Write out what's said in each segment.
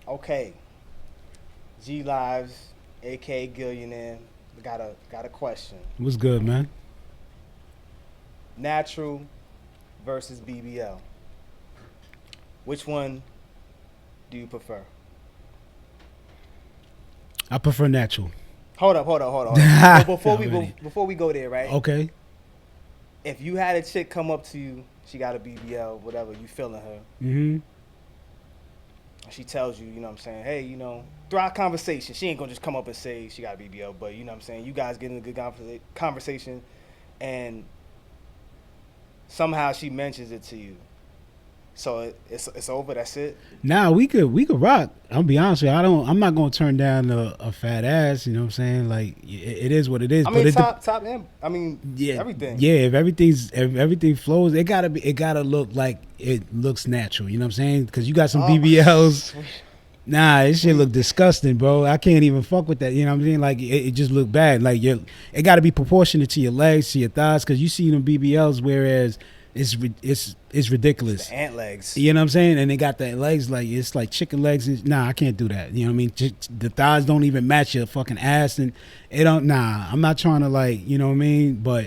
Okay. G-Lyves, aka Gillionaire, got a question. What's good, man? Natural versus BBL. Which one do you prefer? I prefer natural. Hold up. But before we go there, right? Okay. If you had a chick come up to you, she got a BBL, whatever, you feeling her. Mm-hmm. She tells you, you know what I'm saying, hey, throughout conversation, she ain't gonna just come up and say she got a BBL, but you know what I'm saying, you guys get in a good conversation, and somehow she mentions it to you. So it's over. That's it. Nah, we could rock. I'll be honest with you. I'm not gonna turn down a fat ass. You know what I'm saying? Like it is what it is. I mean, but top end. I mean, yeah, everything. Yeah, if everything flows, it gotta look like it looks natural. You know what I'm saying? Because you got some BBLs. Nah, this shit look disgusting, bro. I can't even fuck with that. You know what I'm saying? Like it just look bad. Like it got to be proportionate to your legs, to your thighs, because you see them BBLs, whereas it's ridiculous. It's the ant legs. You know what I'm saying? And they got the legs like it's like chicken legs. Nah, I can't do that. You know what I mean? The thighs don't even match your fucking ass, and it don't. Nah, I'm not trying to you know what I mean? But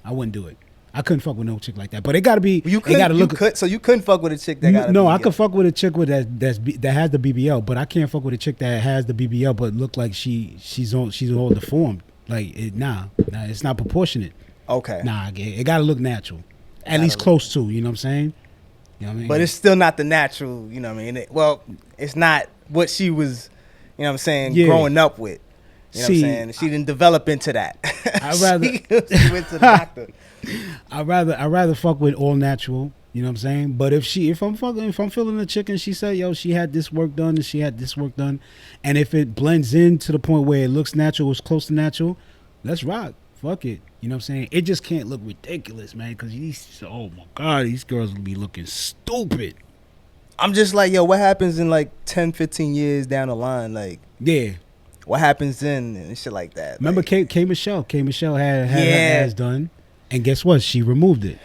I wouldn't do it. I couldn't fuck with no chick like that. But it got to be. So you couldn't fuck with a chick that got a no. BBL. I could fuck with a chick with that has the BBL, but I can't fuck with a chick that has the BBL but look like she's all deformed. Like nah, it's not proportionate. Okay. Nah, it got to look natural. At least close to, you know what I'm saying? You know what I mean? But it's still not the natural, you know what I mean? It's not what she was, you know what I'm saying, growing up with. You know what I'm saying? She didn't develop into that. I'd rather she went to the doctor. I'd rather fuck with all natural, you know what I'm saying? But if I'm feeling a chick and she said, yo, she had this work done and she had this work done, and if it blends in to the point where it looks natural, it's close to natural, let's rock. Fuck it. You know what I'm saying? It just can't look ridiculous, man, because oh my God, these girls will be looking stupid. I'm just like, yo, what happens in like 10, 15 years down the line? Like, yeah. What happens then and shit like that? Remember like, K Michelle? K Michelle had her ass done, and guess what? She removed it.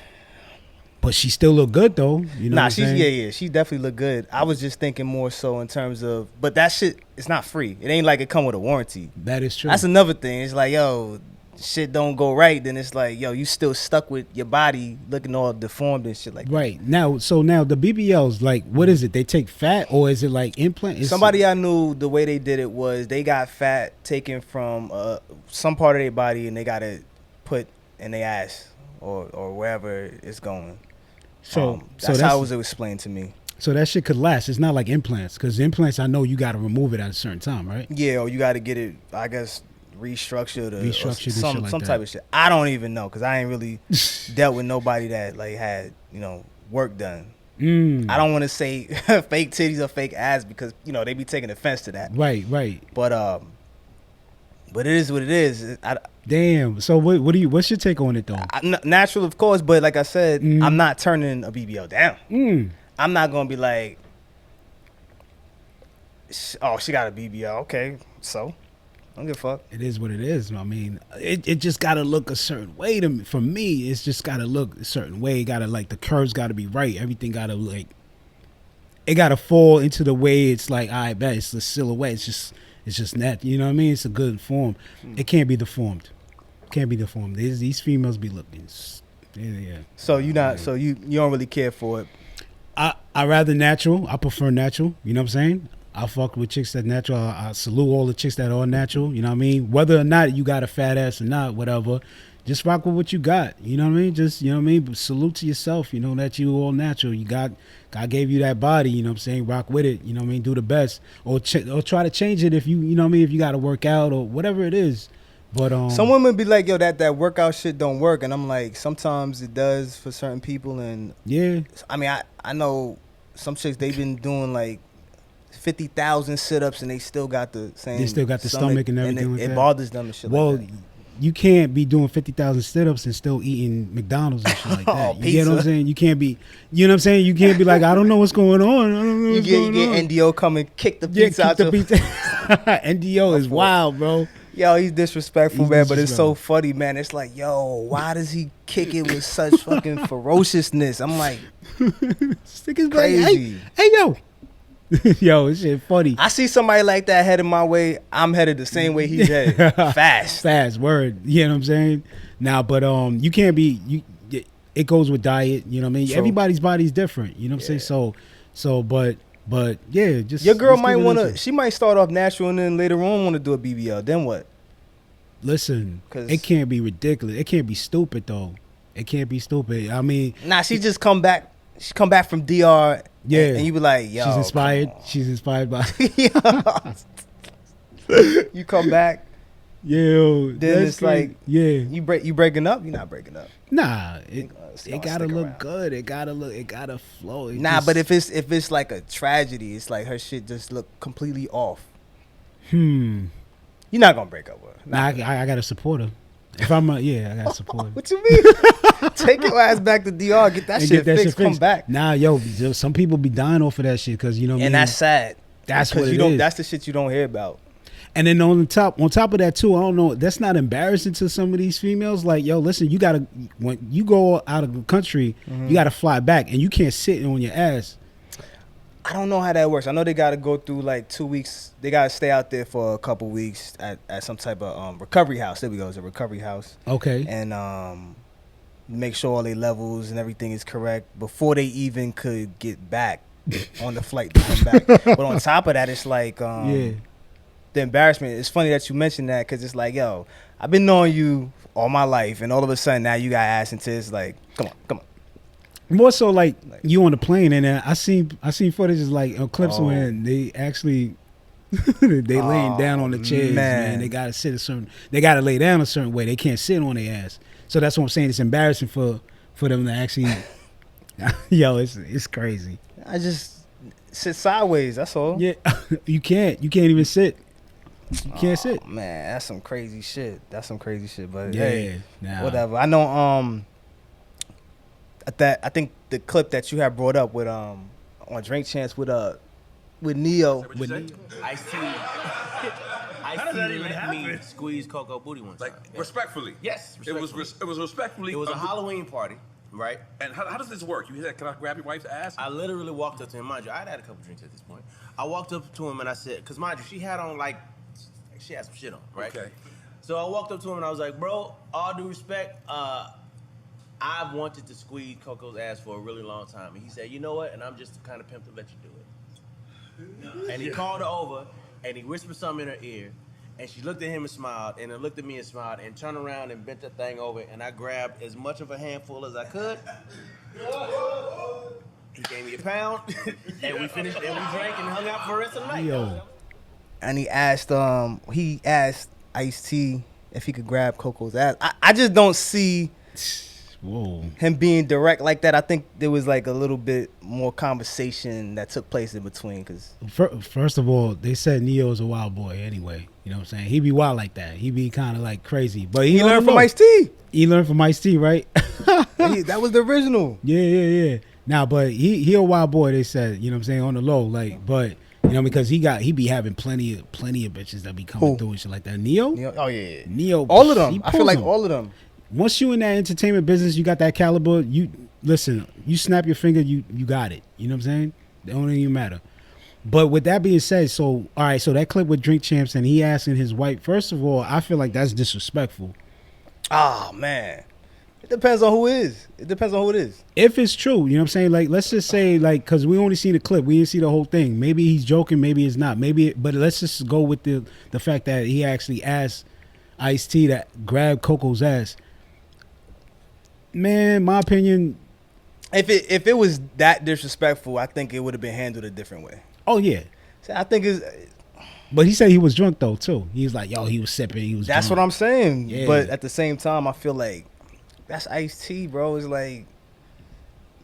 But she still look good though. You know she definitely look good. I was just thinking more so in terms of, but that shit, it's not free. It ain't like it come with a warranty. That is true. That's another thing. It's like, yo, shit don't go right, then it's like, yo, you still stuck with your body looking all deformed and shit like that. Right. Now the BBLs, like, what is it? They take fat, or is it like implant? Somebody I knew, the way they did it was they got fat taken from some part of their body and they got it put in their ass or wherever it's going. That's how it was explained to me. So that shit could last. It's not like implants, because implants, I know you got to remove it at a certain time, right? Yeah, or you got to get it, I guess, restructured or some like type of shit. I don't even know, because I ain't really dealt with nobody that like had work done. I don't want to say fake titties or fake ass, because they be taking offense to that. Right. But it is what it is. Damn. So what's your take on it though? Natural, of course, but like I said, I'm not turning a BBL down. I'm not gonna be like, oh, she got a BBL. Okay, so I don't give a fuck. It is what it is. I mean, it just gotta look a certain way to me. For me, it's just gotta look a certain way. It gotta, like, the curves gotta be right. Everything gotta, like, it gotta fall into the way it's like, I bet it's the silhouette. It's just that, you know what I mean? It's a good form. It can't be deformed. These females be looking. Yeah. So you don't really care for it. I rather natural. I prefer natural. You know what I'm saying? I fuck with chicks that natural. I salute all the chicks that are natural. You know what I mean? Whether or not you got a fat ass or not, whatever, just rock with what you got. You know what I mean? Just, you know what I mean? But salute to yourself. You know that you all natural. You got, God gave you that body. You know what I'm saying? Rock with it. You know what I mean? Do the best, or try to change it if you know what I mean? If you got to work out or whatever it is. But some women be like, yo, that workout shit don't work, and I'm like, sometimes it does for certain people, and yeah. I mean, I know some chicks, they've been doing like 50,000 sit-ups and they still got the same. They still got the stomach and everything. And it bothers them and shit. Well, like that. You can't be doing 50,000 sit-ups and still eating McDonald's and shit like that. You get what I'm saying? You can't be. You know what I'm saying? You can't be like, I don't know what's going on. I don't know. You get NDO come and kick the pizza out. NDO is wild, bro. Yo, he's disrespectful, man, but it's so funny, man. It's like, yo, why does he kick it with such fucking ferociousness? I'm like, crazy. Hey, yo. Yo, this shit funny. I see somebody like that headed my way. I'm headed the same way he's headed. Fast word. You know what I'm saying? Now, but you can't be. It goes with diet. You know what I mean? True. Everybody's body's different. You know what I'm saying? So, but yeah, just your girl might want to. She might start off natural and then later on want to do a BBL. Then what? Listen, it can't be ridiculous. It can't be stupid though. It can't be stupid. I mean, she just come back. She come back from DR. Yeah, and you be like, yo, she's inspired. She's inspired by. You come back. Yo, then it's crazy. like, yeah, you breaking up. You're not breaking up. Nah, it gotta look around. Good. It gotta flow. But if it's like a tragedy, it's like her shit just look completely off. You're not gonna break up with her. Nah, I gotta support her. If I'm I gotta support her. What you mean? Take your ass back to DR, get that shit fixed, come back. Nah, yo, some people be dying off of that shit because you know. And that's sad. That's what it is. That's the shit you don't hear about. And then on top of that too, I don't know. That's not embarrassing to some of these females. Like, yo, listen, you gotta when you go out of the country, you gotta fly back, and you can't sit on your ass. I don't know how that works. I know they gotta go through like 2 weeks. They gotta stay out there for a couple weeks at some type of recovery house. There we go. It's a recovery house. Okay. And make sure all their levels and everything is correct before they even could get back on the flight to come back. But on top of that, it's like the embarrassment. It's funny that you mentioned that because it's like, yo, I've been knowing you all my life, and all of a sudden now you got ass and tits. Like, come on. More so like you on the plane, and I seen footage like clips when they actually they laying down on the chairs, man. They gotta they gotta lay down a certain way. They can't sit on their ass. So that's what I'm saying. It's embarrassing for them to actually. Yo, it's crazy. I just sit sideways. That's all. Yeah, you can't even sit. You can't sit. Man, that's some crazy shit. But yeah, hey, whatever. I know. I think the clip that you have brought up with on Drink Champs with Neo. Ice-T. Let me squeeze Coco booty one time. Like, respectfully? Yes, respectfully. It was respectfully. It was a Halloween party, right? And how does this work? You hear that? Can I grab your wife's ass? I literally walked up to him. Mind you, I'd had a couple drinks at this point. I walked up to him and I said, because mind you, she had on she had some shit on, right? Okay. So I walked up to him and I was like, bro, all due respect, I've wanted to squeeze Coco's ass for a really long time. And he said, you know what? And I'm just the kind of pimp to let you do it. And he called her over and he whispered something in her ear. And she looked at him and smiled, and then looked at me and smiled, and turned around and bent that thing over, and I grabbed as much of a handful as I could. He gave me a pound, and we finished, and we drank and hung out for the rest of the night. Yo. And he asked Ice-T if he could grab Coco's ass. I just don't see him being direct like that. I think there was like a little bit more conversation that took place in between. Cause first of all, they said Neo's a wild boy anyway. You know what I'm saying? He be wild like that. He be kind of like crazy. But he learned from Ice-T. He learned from Ice-T, right? That was the original. Yeah. Now, but he a wild boy. They said, you know what I'm saying, on the low, like, but you know, because he be having plenty of bitches that be coming through and shit like that. Neo? Oh yeah. Neo. All of them. I feel like all of them. Once you in that entertainment business, you got that caliber. You listen. You snap your finger, you got it. You know what I'm saying? It don't even matter. But with that being said, so all right, so that clip with Drink Champs and he asking his wife. First of all, I feel like that's disrespectful. Oh man, it depends on who it is. If it's true, you know what I'm saying. Like, let's just say, like, because we only seen the clip, we didn't see the whole thing. Maybe he's joking, maybe it's not. But let's just go with the fact that he actually asked Ice-T to grab Coco's ass. Man, my opinion. If it was that disrespectful, I think it would have been handled a different way. Oh yeah, so I think it's. But he said he was drunk though too. He was like, yo, he was sipping. He was. That's drunk. what I'm saying. Yeah. But at the same time, I feel like that's Ice-T, bro. It's like,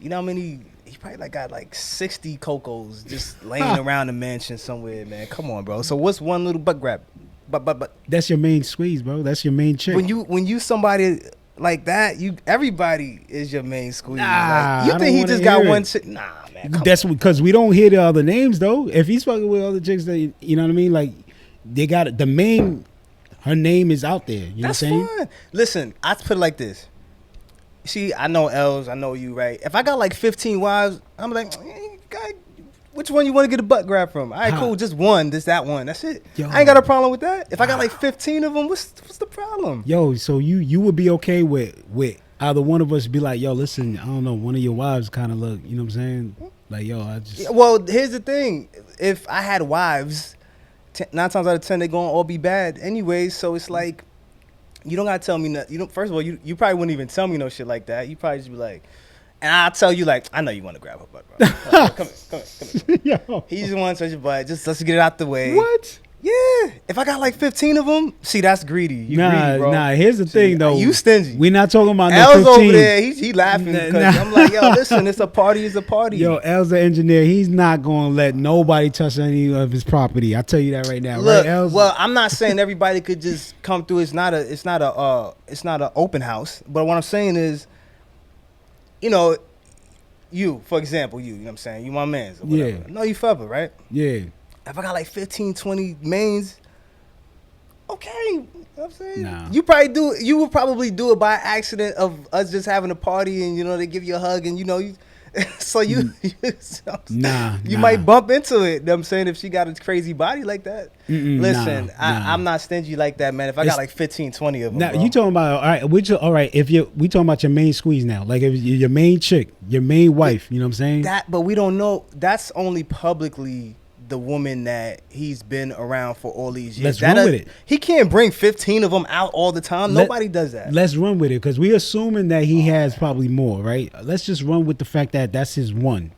you know how many? He probably like got like 60 Cocos just laying around the mansion somewhere, man. Come on, bro. So what's one little butt grab? But that's your main squeeze, bro. That's your main chick. When you somebody like that, everybody is your main squeeze. Nah, like, you think he just got one chick? Nah, man. That's because we don't hear the other names though. If he's fucking with other chicks, that you know what I mean, like they got it. The main, her name is out there. You know what I'm saying? Fine. Listen, I put it like this. I know Els, I know you, right? If I got like 15 wives, I'm like, Which one you want to get a butt grab from? All right, cool. Just one. That one. That's it. Yo. I ain't got a problem with that. If I got like 15 of them, what's the problem? Yo, so you would be okay with either one of us be like, yo, listen, I don't know, one of your wives kind of look, you know what I'm saying? Like, yo, I just. Well, here's the thing. If I had wives, 9 times out of 10, they're going to all be bad anyway. So it's like, you don't got to tell me nothing. You don't, first of all, you probably wouldn't even tell me no shit like that. You probably just be like, and I'll tell you, like, I know you want to grab her butt, bro. Come here. Yo. He just wants to touch your butt. Just let's get it out the way. What? Yeah. If I got like 15 of them, see, that's greedy. You greedy, bro. Nah, here's the thing, though. You stingy. We're not talking about L's no 15. over there. He laughing because I'm like, yo, listen, it's a party. It's a party. Yo, L's the engineer. He's not going to let nobody touch any of his property. I'll tell you that right now. Look, right, L's? well, I'm not saying everybody could just come through. It's not a open house. But what I'm saying is, you know, you, for example, you know what I'm saying? You my mans or whatever. Yeah. I know you forever, right? Yeah. If I got like 15, 20 mains, okay. You know what I'm saying? Nah. You would probably do it by accident of us just having a party and, you know, they give you a hug and, you know, so you might bump into it. You know what I'm saying? If she got a crazy body like that. Listen, I'm not stingy like that, man. If I got like 15, 20 of them. Now, bro. you talking about, all right, we talking about your main squeeze now. Like if your main chick, your main wife, you know what I'm saying? But we don't know. That's only publicly the woman that he's been around for all these years. Let's run with it. He can't bring 15 of them out all the time. Nobody does that. Let's run with it because we're assuming that he has probably more, right? Let's just run with the fact that that's his one.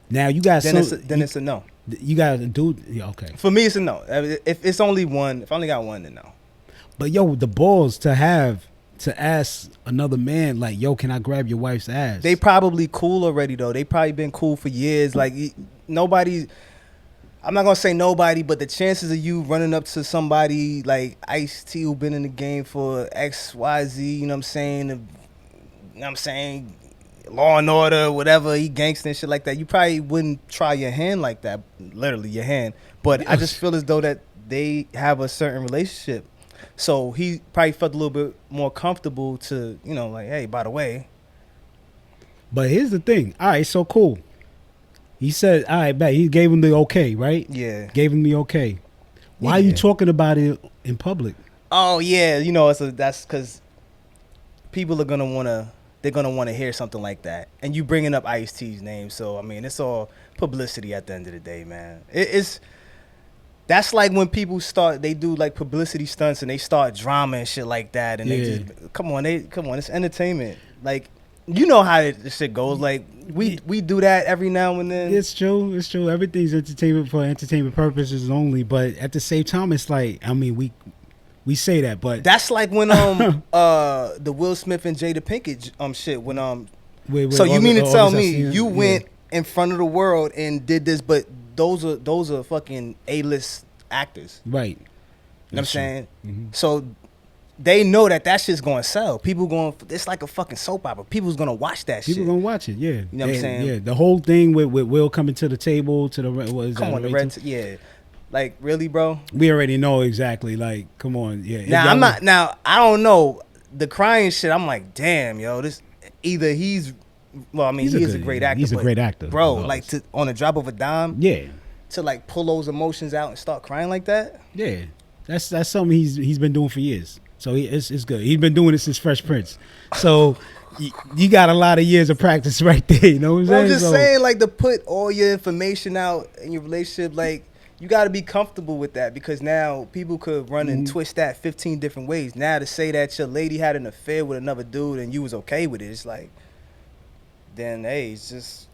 Now you got then it's a no. You got to do okay. For me, it's a no. If it's only one, if I only got one, then no. But yo, the balls to ask another man like, yo, can I grab your wife's ass? They probably cool already though. They probably been cool for years. Like nobody. I'm not gonna say nobody, but the chances of you running up to somebody like Ice-T who been in the game for XYZ, you know what I'm saying? You know what I'm saying? Law and Order, whatever, he gangsta and shit like that. You probably wouldn't try your hand like that, literally your hand. But I just feel as though that they have a certain relationship. So he probably felt a little bit more comfortable to, you know, like, hey, by the way. But here's the thing. All right, so cool. He said, all right, bet. He gave him the okay, right? Yeah. Gave him the okay. Why are you talking about it in public? Oh, yeah. You know, that's because people are going to want to, they're going to want to hear something like that. And you bringing up Ice-T's name. So, I mean, it's all publicity at the end of the day, man. That's like when people they do like publicity stunts and they start drama and shit like that. And they just, come on, it's entertainment. Like, you know how this shit goes. Like we do that every now and then. It's true. Everything's entertainment for entertainment purposes only. But at the same time, it's like, I mean, we say that, but that's like when the Will Smith and Jada Pinkett shit when so you mean to tell me you went in front of the world and did this, but those are fucking A-list actors, right? You know what I'm saying? Mm-hmm. So they know that shit's going to sell. It's like a fucking soap opera. People's going to watch that shit. People going to watch it, yeah. You know what I'm saying? Yeah, the whole thing with Will coming to the table, to the, what is come that? On, the red, yeah. Like, really, bro? We already know exactly. Like, come on, yeah. Now, I don't know. The crying shit, I'm like, damn, yo, this, either he's, well, I mean, he is a great actor. He's a great actor. Bro, like, on a drop of a dime? Yeah. To, like, pull those emotions out and start crying like that? Yeah. That's something he's been doing for years. So it's good. He's been doing it since Fresh Prince. So you got a lot of years of practice right there. You know what I'm saying? I'm just saying, like, to put all your information out in your relationship, like, you got to be comfortable with that because now people could run and twist that 15 different ways. Now to say that your lady had an affair with another dude and you was okay with it, it's like, then, hey, it's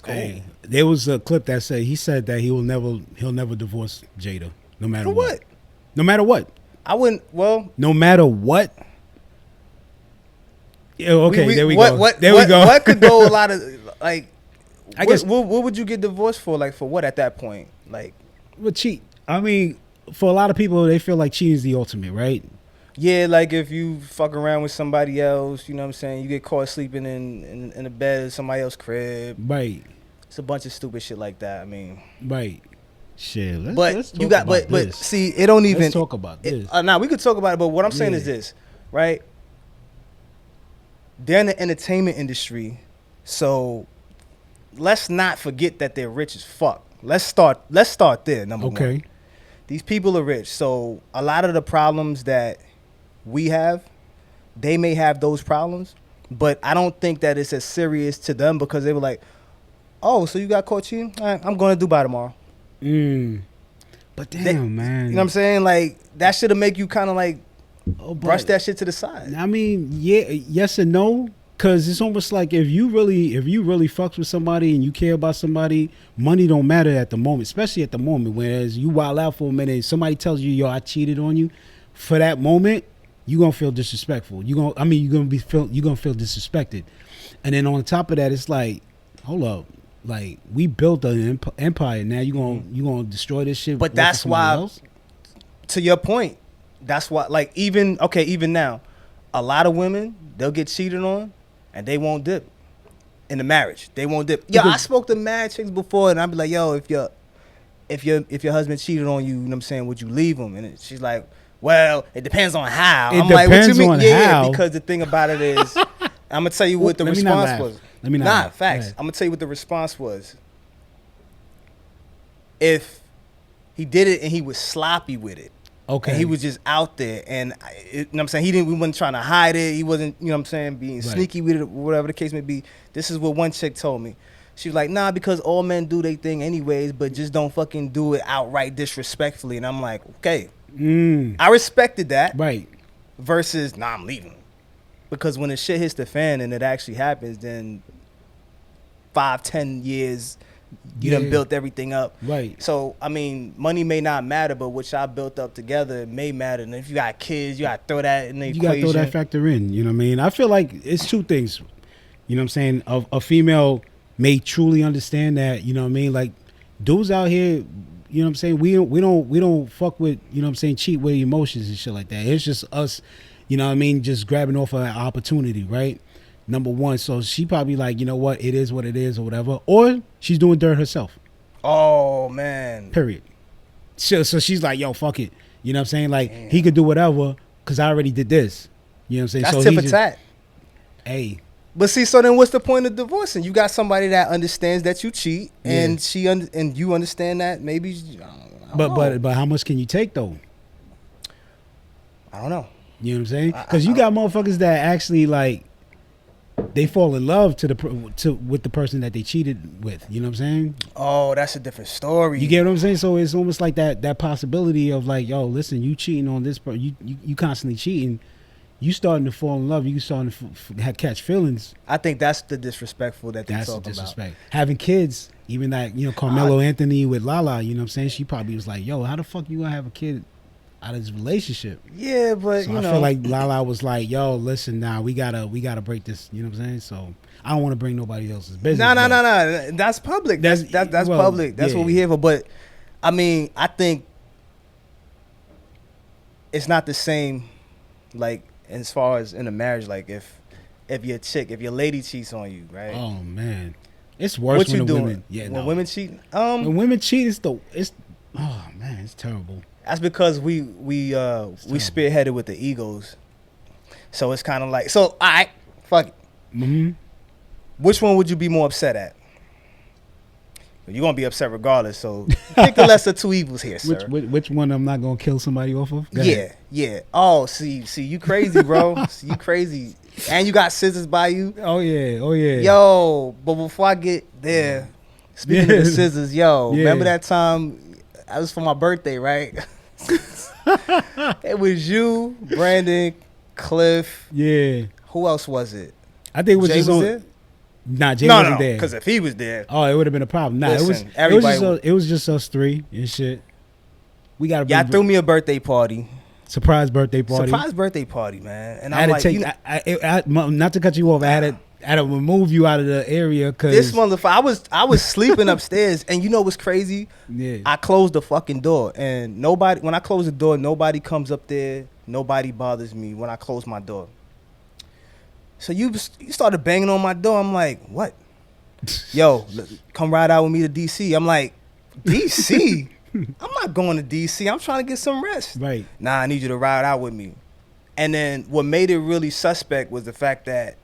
cool. Hey, there was a clip that he said that he'll never divorce Jada, no matter For what? No matter what. I wouldn't. Well, no matter what. Yeah, okay, there we go. We go. What could go a lot of like? I guess. What would you get divorced for? Like for what at that point? Like, well, cheat. I mean, for a lot of people, they feel like cheating is the ultimate, right? Yeah, like if you fuck around with somebody else, you know what I'm saying? You get caught sleeping in a bed at somebody else's crib. Right. It's a bunch of stupid shit like that. I mean. Right. Shit, let's but see, it don't even. Let's talk about this. Now we could talk about it, but what I'm saying is this, right? They're in the entertainment industry, so let's not forget that they're rich as fuck. Let's start there, number one. Okay. These people are rich. So a lot of the problems that we have, they may have those problems, but I don't think that it's as serious to them because they were like, oh, so you got caught cheating? All right, I'm going to Dubai tomorrow. But damn, man. You know what I'm saying? Like, that should have make you kind of like brush that shit to the side. I mean, yeah, yes and no. Cause it's almost like if you really fucks with somebody and you care about somebody, money don't matter at the moment, especially at the moment. Whereas you wild out for a minute, somebody tells you, yo, I cheated on you. For that moment, you gonna feel disrespectful. You're gonna feel disrespected. And then on top of that, it's like, hold up, like we built an empire. Now you gonna destroy this shit. But that's why, else? To your point, that's why. Like even now, a lot of women, they'll get cheated on. And they won't dip in the marriage. They won't dip. Yo, I spoke to mad chicks before, and I'd be like, yo, if your husband cheated on you, you know what I'm saying, would you leave him? And she's like, well, it depends on how. I'm like, what you mean? Yeah, because the thing about it is, I'm gonna tell you what the response was. Let me not. Facts. I'm gonna tell you what the response was. If he did it and he was sloppy with it. Okay. And he was just out there, and you know what I'm saying, we wasn't trying to hide it. He wasn't, you know what I'm saying, being sneaky with it, whatever the case may be. This is what one chick told me. She was like, nah, because all men do their thing anyways, but just don't fucking do it outright disrespectfully. And I'm like, okay. I respected that. Right. Versus, nah, I'm leaving. Because when the shit hits the fan and it actually happens, then 5-10 years you done built everything up. Right. So, I mean, money may not matter, but what y'all built up together may matter. And if you got kids, you got to throw that in the equation. You got to throw that factor in. You know what I mean? I feel like it's two things. You know what I'm saying? A female may truly understand that, you know what I mean? Like, dudes out here, you know what I'm saying? We don't fuck with, you know what I'm saying, cheat with emotions and shit like that. It's just us, you know what I mean, just grabbing off an opportunity, right? Number one, so she probably like, you know what, it is what it is or whatever. Or she's doing dirt herself. Oh, man. Period. So she's like, yo, fuck it. You know what I'm saying? Like, he could do whatever because I already did this. You know what I'm saying? That's so tip for tat. Hey. But see, so then what's the point of divorcing? You got somebody that understands that you cheat, and and you understand that maybe. But how much can you take though? I don't know. You know what I'm saying? Because you got motherfuckers that actually like they fall in love with the person that they cheated with. You know what I'm saying? Oh, that's a different story. You get what I'm saying? So it's almost like that possibility of like, yo, listen, you cheating on this person, you constantly cheating. You starting to fall in love. You starting to catch feelings. I think that's the disrespectful that they talk about. That's the disrespect. Having kids, even like, you know, Carmelo Anthony with Lala, you know what I'm saying? She probably was like, yo, how the fuck you gonna have a kid out of this relationship? Yeah, but so I feel like Lala was like, yo, listen, now we gotta break this. You know what I'm saying? So I don't want to bring nobody else's business. No. That's public. That's public. That's what we here for. But I mean, I think it's not the same, like, as far as in a marriage, like if your lady cheats on you, right? Oh man, it's worse. What when you doing? Women, when women cheat? When women cheat, it's oh man, it's terrible. That's because we spearheaded with the egos, so it's kind of like, so all right, fuck it. Mm-hmm. Which one would you be more upset at? You're gonna be upset regardless. So pick the lesser two evils here, sir. Which one I'm not gonna kill somebody off of? Yeah. Oh, see, you crazy, bro. See, you crazy, and you got scissors by you. Oh yeah. Yo, but before I get there, speaking of the scissors, remember that time? I was for my birthday, right? It was you, Brandon, Cliff. Yeah. Who else was it? I think it was Jay just was on. there? Nah, Jay wasn't there. Because if he was there, it would have been a problem. Nah, listen, it was just us three and shit. We got. Y'all threw me a birthday party. Surprise birthday party, man. And I had to take. Not to cut you off. I had to remove you out of the area because this motherfucker. I was sleeping upstairs, and you know what's crazy? Yeah. I closed the fucking door, and when I close the door, nobody comes up there. Nobody bothers me when I close my door. So you started banging on my door. I'm like, what? Yo, come ride out with me to DC. I'm like, DC? I'm not going to DC. I'm trying to get some rest. Right. Nah, I need you to ride out with me. And then what made it really suspect was the fact that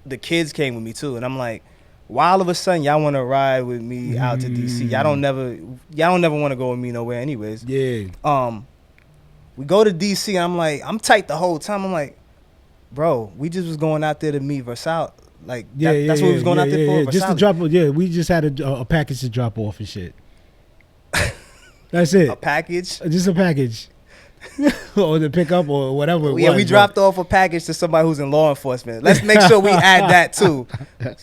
the kids came with me too. And I'm like, why all of a sudden y'all want to ride with me out to DC? Y'all don't never want to go with me nowhere anyways. Yeah. We go to DC and I'm like, I'm tight the whole time. I'm like, bro, we just was going out there to meet Versailles. Like, that's what we was going out there for. Yeah. Just to drop, we just had a package to drop off and shit. That's it. A package? Just a package. Or to pick up or whatever. We dropped off a package to somebody who's in law enforcement. Let's make sure we add that too.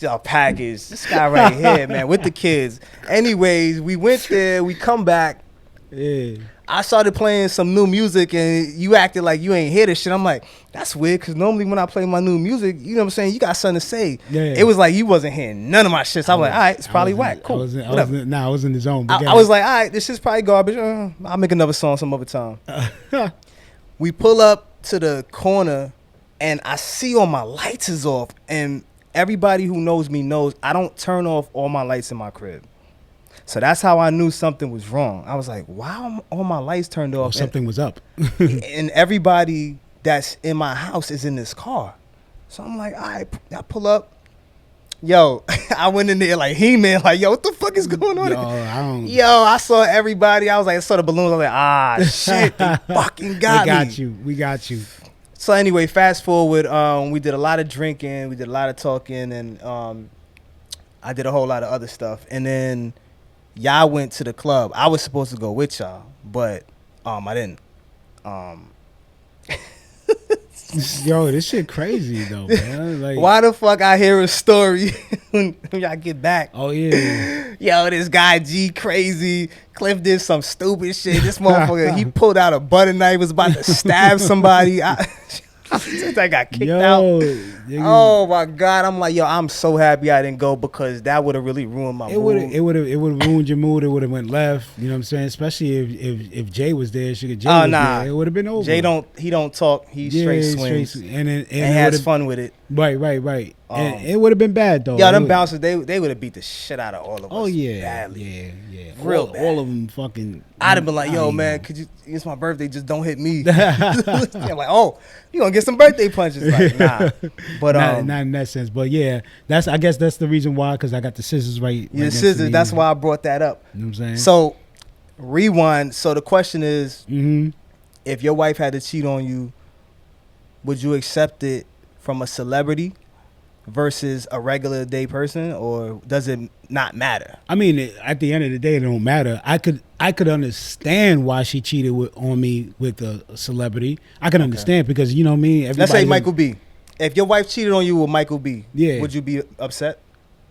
A package. This guy right here, man, with the kids. Anyways, we went there. We come back. Yeah. I started playing some new music and you acted like you ain't hear this shit. I'm like, that's weird because normally when I play my new music, you know what I'm saying, you got something to say. Yeah. It was like you wasn't hearing none of my shit. So I'm like, all right, it's probably whack. Cool. I was in the zone. I was like, all right, this shit's probably garbage. I'll make another song some other time. We pull up to the corner and I see all my lights is off. And everybody who knows me knows I don't turn off all my lights in my crib. So that's how I knew something was wrong. I was like, wow, all my lights turned off. Something was up. And everybody that's in my house is in this car. So I'm like, all right, I pull up. Yo, I went in there like He-Man, like, yo, what the fuck is going on? Yo, I saw everybody. I was like, I saw the balloons. I was like, shit, they fucking got me. We got you. So anyway, fast forward, we did a lot of drinking. We did a lot of talking. And I did a whole lot of other stuff. And then y'all went to the club. I was supposed to go with y'all, but I didn't. Yo, this shit crazy though, man. Like, why the fuck I hear a story when y'all get back? Oh yeah. Yo, this guy G crazy. Cliff did some stupid shit. This motherfucker, he pulled out a butter knife, was about to stab somebody. I got kicked out. Oh my God. I'm like, yo, I'm so happy I didn't go because that would have really ruined my mood. It would have ruined your mood. It would have went left. You know what I'm saying? Especially if Jay was there. There, it would have been over. Jay don't talk. He straight swings. And has fun with it. Right. And it would have been bad though. Yeah, them bouncers, they would have beat the shit out of all of us. Oh yeah. Badly. Yeah. Real bad. All of them fucking. I'd have been like, yo, man, could you? It's my birthday. Just don't hit me. I'm like, oh, you gonna get some birthday punches? Like, nah. But not in that sense. But yeah, I guess that's the reason why. Because I got the scissors right. Yeah, scissors. That's why I brought that up. You know what I'm saying? So, rewind. So the question is, if your wife had to cheat on you, would you accept it from a celebrity versus a regular day person, or does it not matter? I mean, at the end of the day, it don't matter. I could understand why she cheated on me with a celebrity. I can understand because, you know me. Let's say Michael B. If your wife cheated on you with Michael B, yeah, would you be upset?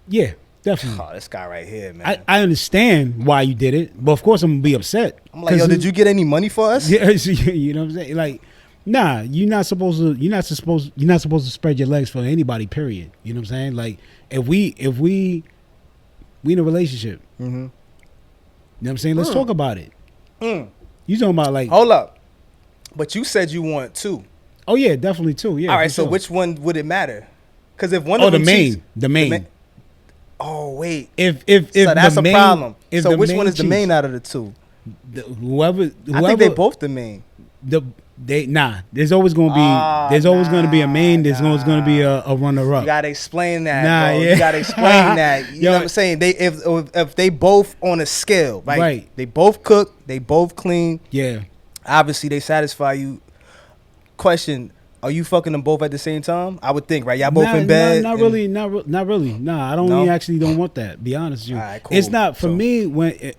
Yeah, definitely. Oh, this guy right here, man. I understand why you did it, but of course I'm gonna be upset. I'm like, yo, did you get any money for us? Yeah, you know what I'm saying? Like, nah, you're not supposed to spread your legs for anybody, period. You know what I'm saying? Like, if we in a relationship, you know what I'm saying? Let's talk about it. You talking about like, hold up, but you said you want two. Oh yeah, definitely two. Yeah. All right, so which one would it matter? Because if one of them the main. Oh wait, if so that's the main, a problem. So which one is cheats, the main out of the two? Whoever I think they both the main. There's always gonna be a main. There's always gonna be a runner up. You gotta explain that. Bro. You gotta explain that. You know what I'm saying? If they both on a scale, right? They both cook. They both clean. Yeah. Obviously, they satisfy you. Question: are you fucking them both at the same time? I would think, right? Y'all both in bed. Not really. Nah, I don't actually don't want that. Be honest with you. All right, cool. It's not for me when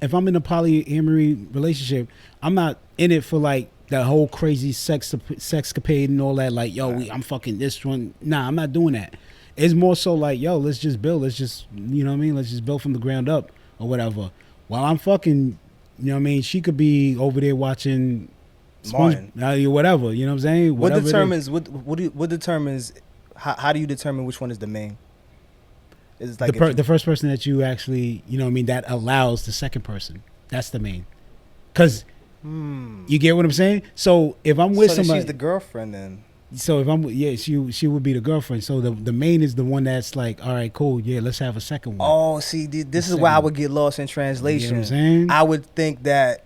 if I'm in a polyamory relationship, I'm not in it for like that whole crazy sexcapade and all that. Like, yo, I'm fucking this one. Nah, I'm not doing that. It's more so like, yo, let's just build. Let's just, you know what I mean? Let's just build from the ground up or whatever. While I'm fucking, you know what I mean? She could be over there watching Martin. Whatever. You know what I'm saying? What determines how do you determine which one is the main? Is like the first person that you actually, you know what I mean, that allows the second person. That's the main. Because you get what I'm saying? So if I'm with somebody, she's the girlfriend then. So if I'm, she would be the girlfriend. So the main is the one that's like, all right, cool, yeah, let's have a second one. Oh, see, this is where I would get lost in translation. You know what I'm saying? I would think that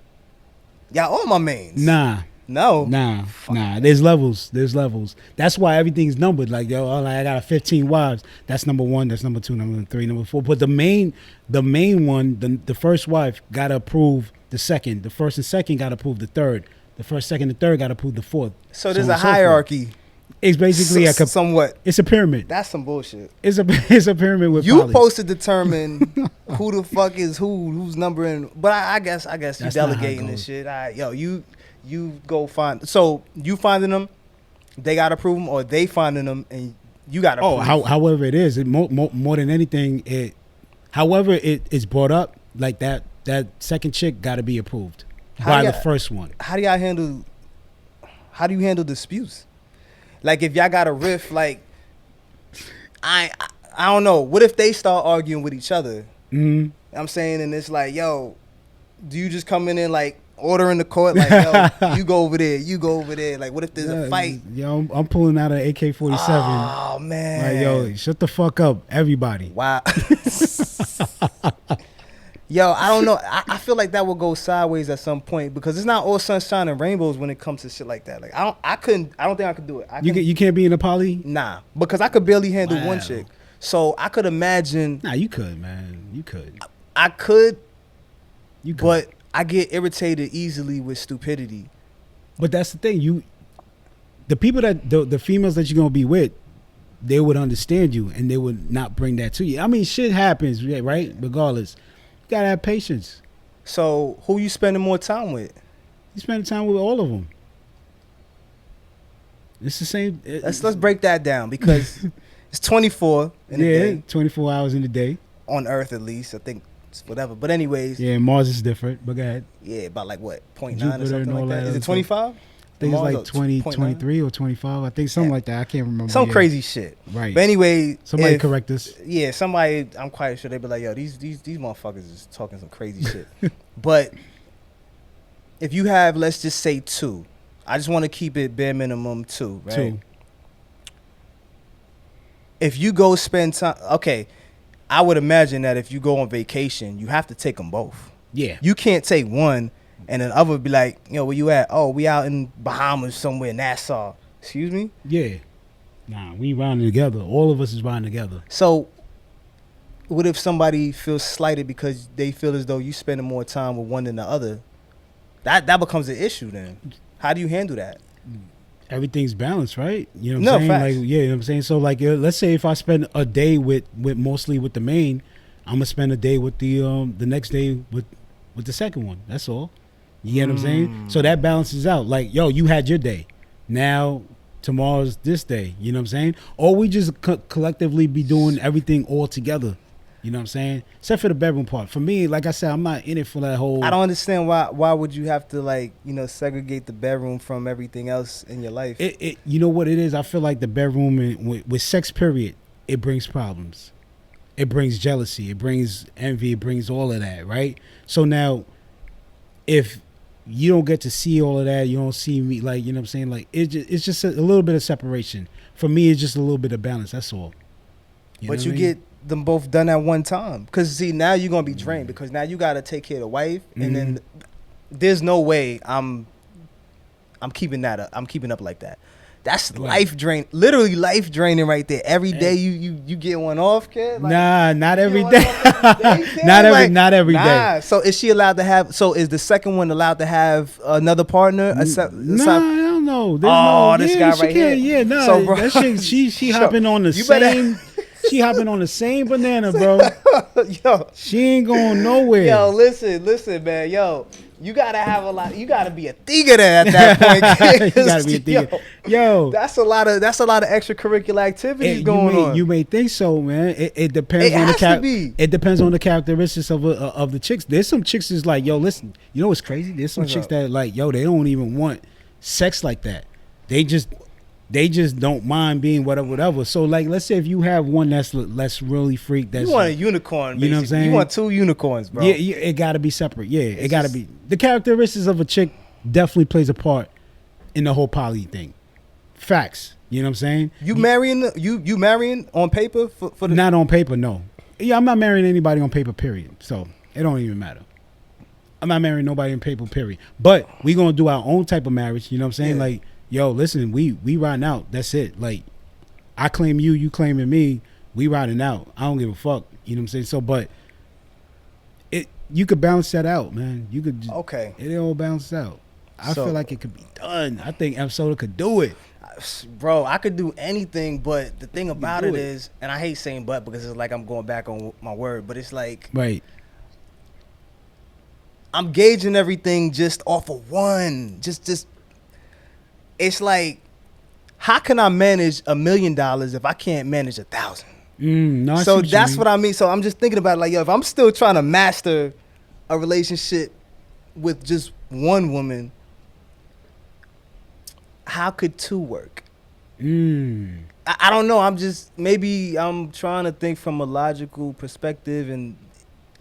y'all all my mains. Nah, No. Nah. There's levels. That's why everything's numbered. Like, yo, I got 15 wives. That's number 1. That's number 2. Number 3. Number 4. But the main one, the first wife, gotta approve the second. The first and second gotta approve the third. The first, second, and third gotta approve the fourth. So there's a hierarchy. It's basically somewhat. It's a pyramid. That's some bullshit. It's a pyramid with you poly. Supposed to determine who the fuck is who's numbering. But I guess you delegating this shit. You go find. So you finding them, they gotta approve them, or they finding them and you gotta. However it is, more than anything, however it is brought up, like that second chick gotta be approved by the first one. How do you handle disputes? Like if y'all got a riff, like I don't know. What if they start arguing with each other? Mm-hmm. I'm saying, and it's like, yo, do you just come in like order in the court, like, yo, you go over there. Like, what if there's a fight? Yo, I'm pulling out an AK-47. Oh man, like, yo, shut the fuck up, everybody. Wow. Yo, I don't know. I feel like that will go sideways at some point because it's not all sunshine and rainbows when it comes to shit like that. Like I don't think I could do it. You can't be in a poly? Nah, because I could barely handle one chick. So I could imagine. Nah, you could, man. You could. I could. You could. But I get irritated easily with stupidity. But that's the thing. The people that the females that you're gonna be with, they would understand you and they would not bring that to you. I mean, shit happens, right? Regardless. You gotta have patience. So who you spending more time with? You spending time with all of them. It's the same. Let's break that down because it's 24 in a day. 24 hours in a day. On Earth at least. I think it's whatever. But anyways. Yeah, Mars is different. But go ahead. Yeah, about like what? 0.9 Jupiter or something like that. Is it 25? I think it's like 20, 23 or 25. I think something like that. I can't remember. Some crazy shit. Right. But anyway. Somebody correct us. Yeah, somebody, I'm quite sure they'd be like, yo, these motherfuckers is talking some crazy shit. But if you have, let's just say 2. I just want to keep it bare minimum 2, right? 2. If you go spend time, okay, I would imagine that if you go on vacation, you have to take them both. Yeah. You can't take one and then the other would be like, yo, where you at? Oh, we out in Bahamas somewhere, Nassau. Excuse me? Yeah. Nah, we riding together. All of us is riding together. So what if somebody feels slighted because they feel as though you spending more time with one than the other? That becomes an issue then. How do you handle that? Everything's balanced, right? You know what I'm saying? Facts. Like, yeah, you know what I'm saying? So like let's say if I spend a day with mostly with the main, I'm gonna spend a day with the next day with the second one. That's all. You get what I'm saying? So that balances out. Like, yo, you had your day. Now tomorrow's this day. You know what I'm saying? Or we just collectively be doing everything all together. You know what I'm saying? Except for the bedroom part. For me, like I said, I'm not in it for that whole. I don't understand why would you have to like, segregate the bedroom from everything else in your life? You know what it is? I feel like the bedroom with sex period, it brings problems. It brings jealousy. It brings envy. It brings all of that, right? So now, if you don't get to see all of that, you don't see me, like, you know what I'm saying? Like, it's just a little bit of separation. For me, it's just a little bit of balance. That's all. But you get them both done at one time. Because, see, now you're going to be drained because now you got to take care of the wife. And then there's no way I'm keeping that up. I'm keeping up like that. That's life drain, literally life draining right there. Every day you get one off, kid. Like, nah, not every day. Not every day. So is she allowed to have? So is the second one allowed to have another partner? Nah, I don't know. This guy right here. Yeah, no. So, bro, that shit, she hopping on the same. She hopping on the same banana, bro. Yo, she ain't going nowhere. Yo, listen, man. Yo, you gotta have a lot. You gotta be a thiga there at that point. You gotta be a thiga. Yo, that's a lot of extracurricular activities going on. You may think so, man. It depends on the It depends on the characteristics of the chicks. There's some chicks that's like, yo, listen. You know what's crazy? There's some chicks that like, yo, they don't even want sex like that. They just don't mind being whatever. So like, let's say if you have one that's really freak. That's, you want a unicorn. Basically. You know what I'm saying? You want 2 unicorns, bro. Yeah, it got to be separate. Yeah, it got to be. The characteristics of a chick definitely plays a part in the whole poly thing. Facts. You know what I'm saying? You marrying on paper for the. Not on paper, no. Yeah, I'm not marrying anybody on paper. Period. So it don't even matter. I'm not marrying nobody in paper, period. But we gonna do our own type of marriage. You know what I'm saying? Like, yo, listen, we riding out. That's it. Like, I claim you, you claiming me. We riding out. I don't give a fuck. You know what I'm saying? So, but you could balance that out, man. You could. It all balance out. I feel like it could be done. I think M.Soto could do it. Bro, I could do anything, but the thing about it is, and I hate saying but because it's like I'm going back on my word, but it's like, right, I'm gauging everything just off of one. Just it's like, how can I manage $1 million if I can't manage 1,000? No, so that's what I mean. So I'm just thinking about, like, yo, if I'm still trying to master a relationship with just one woman, how could 2 work? I don't know. Maybe I'm trying to think from a logical perspective, and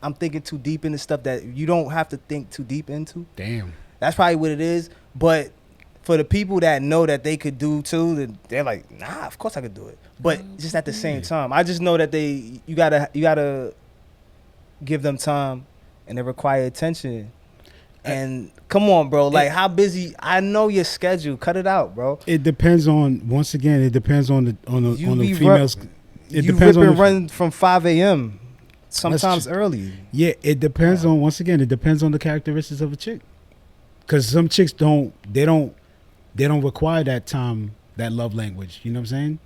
I'm thinking too deep into stuff that you don't have to think too deep into. Damn. That's probably what it is. But for the people that know that they could do too, they're like, nah, of course I could do it. But just at the same time, I just know that you gotta give them time, and they require attention. And come on, bro. Like, how busy? I know your schedule. Cut it out, bro. It depends on. Once again, it depends on the females. It depends on. Run from 5 a.m. sometimes early. Yeah, it depends on. Once again, it depends on the characteristics of a chick. Because some chicks don't require that time, that love language. You know what I'm saying?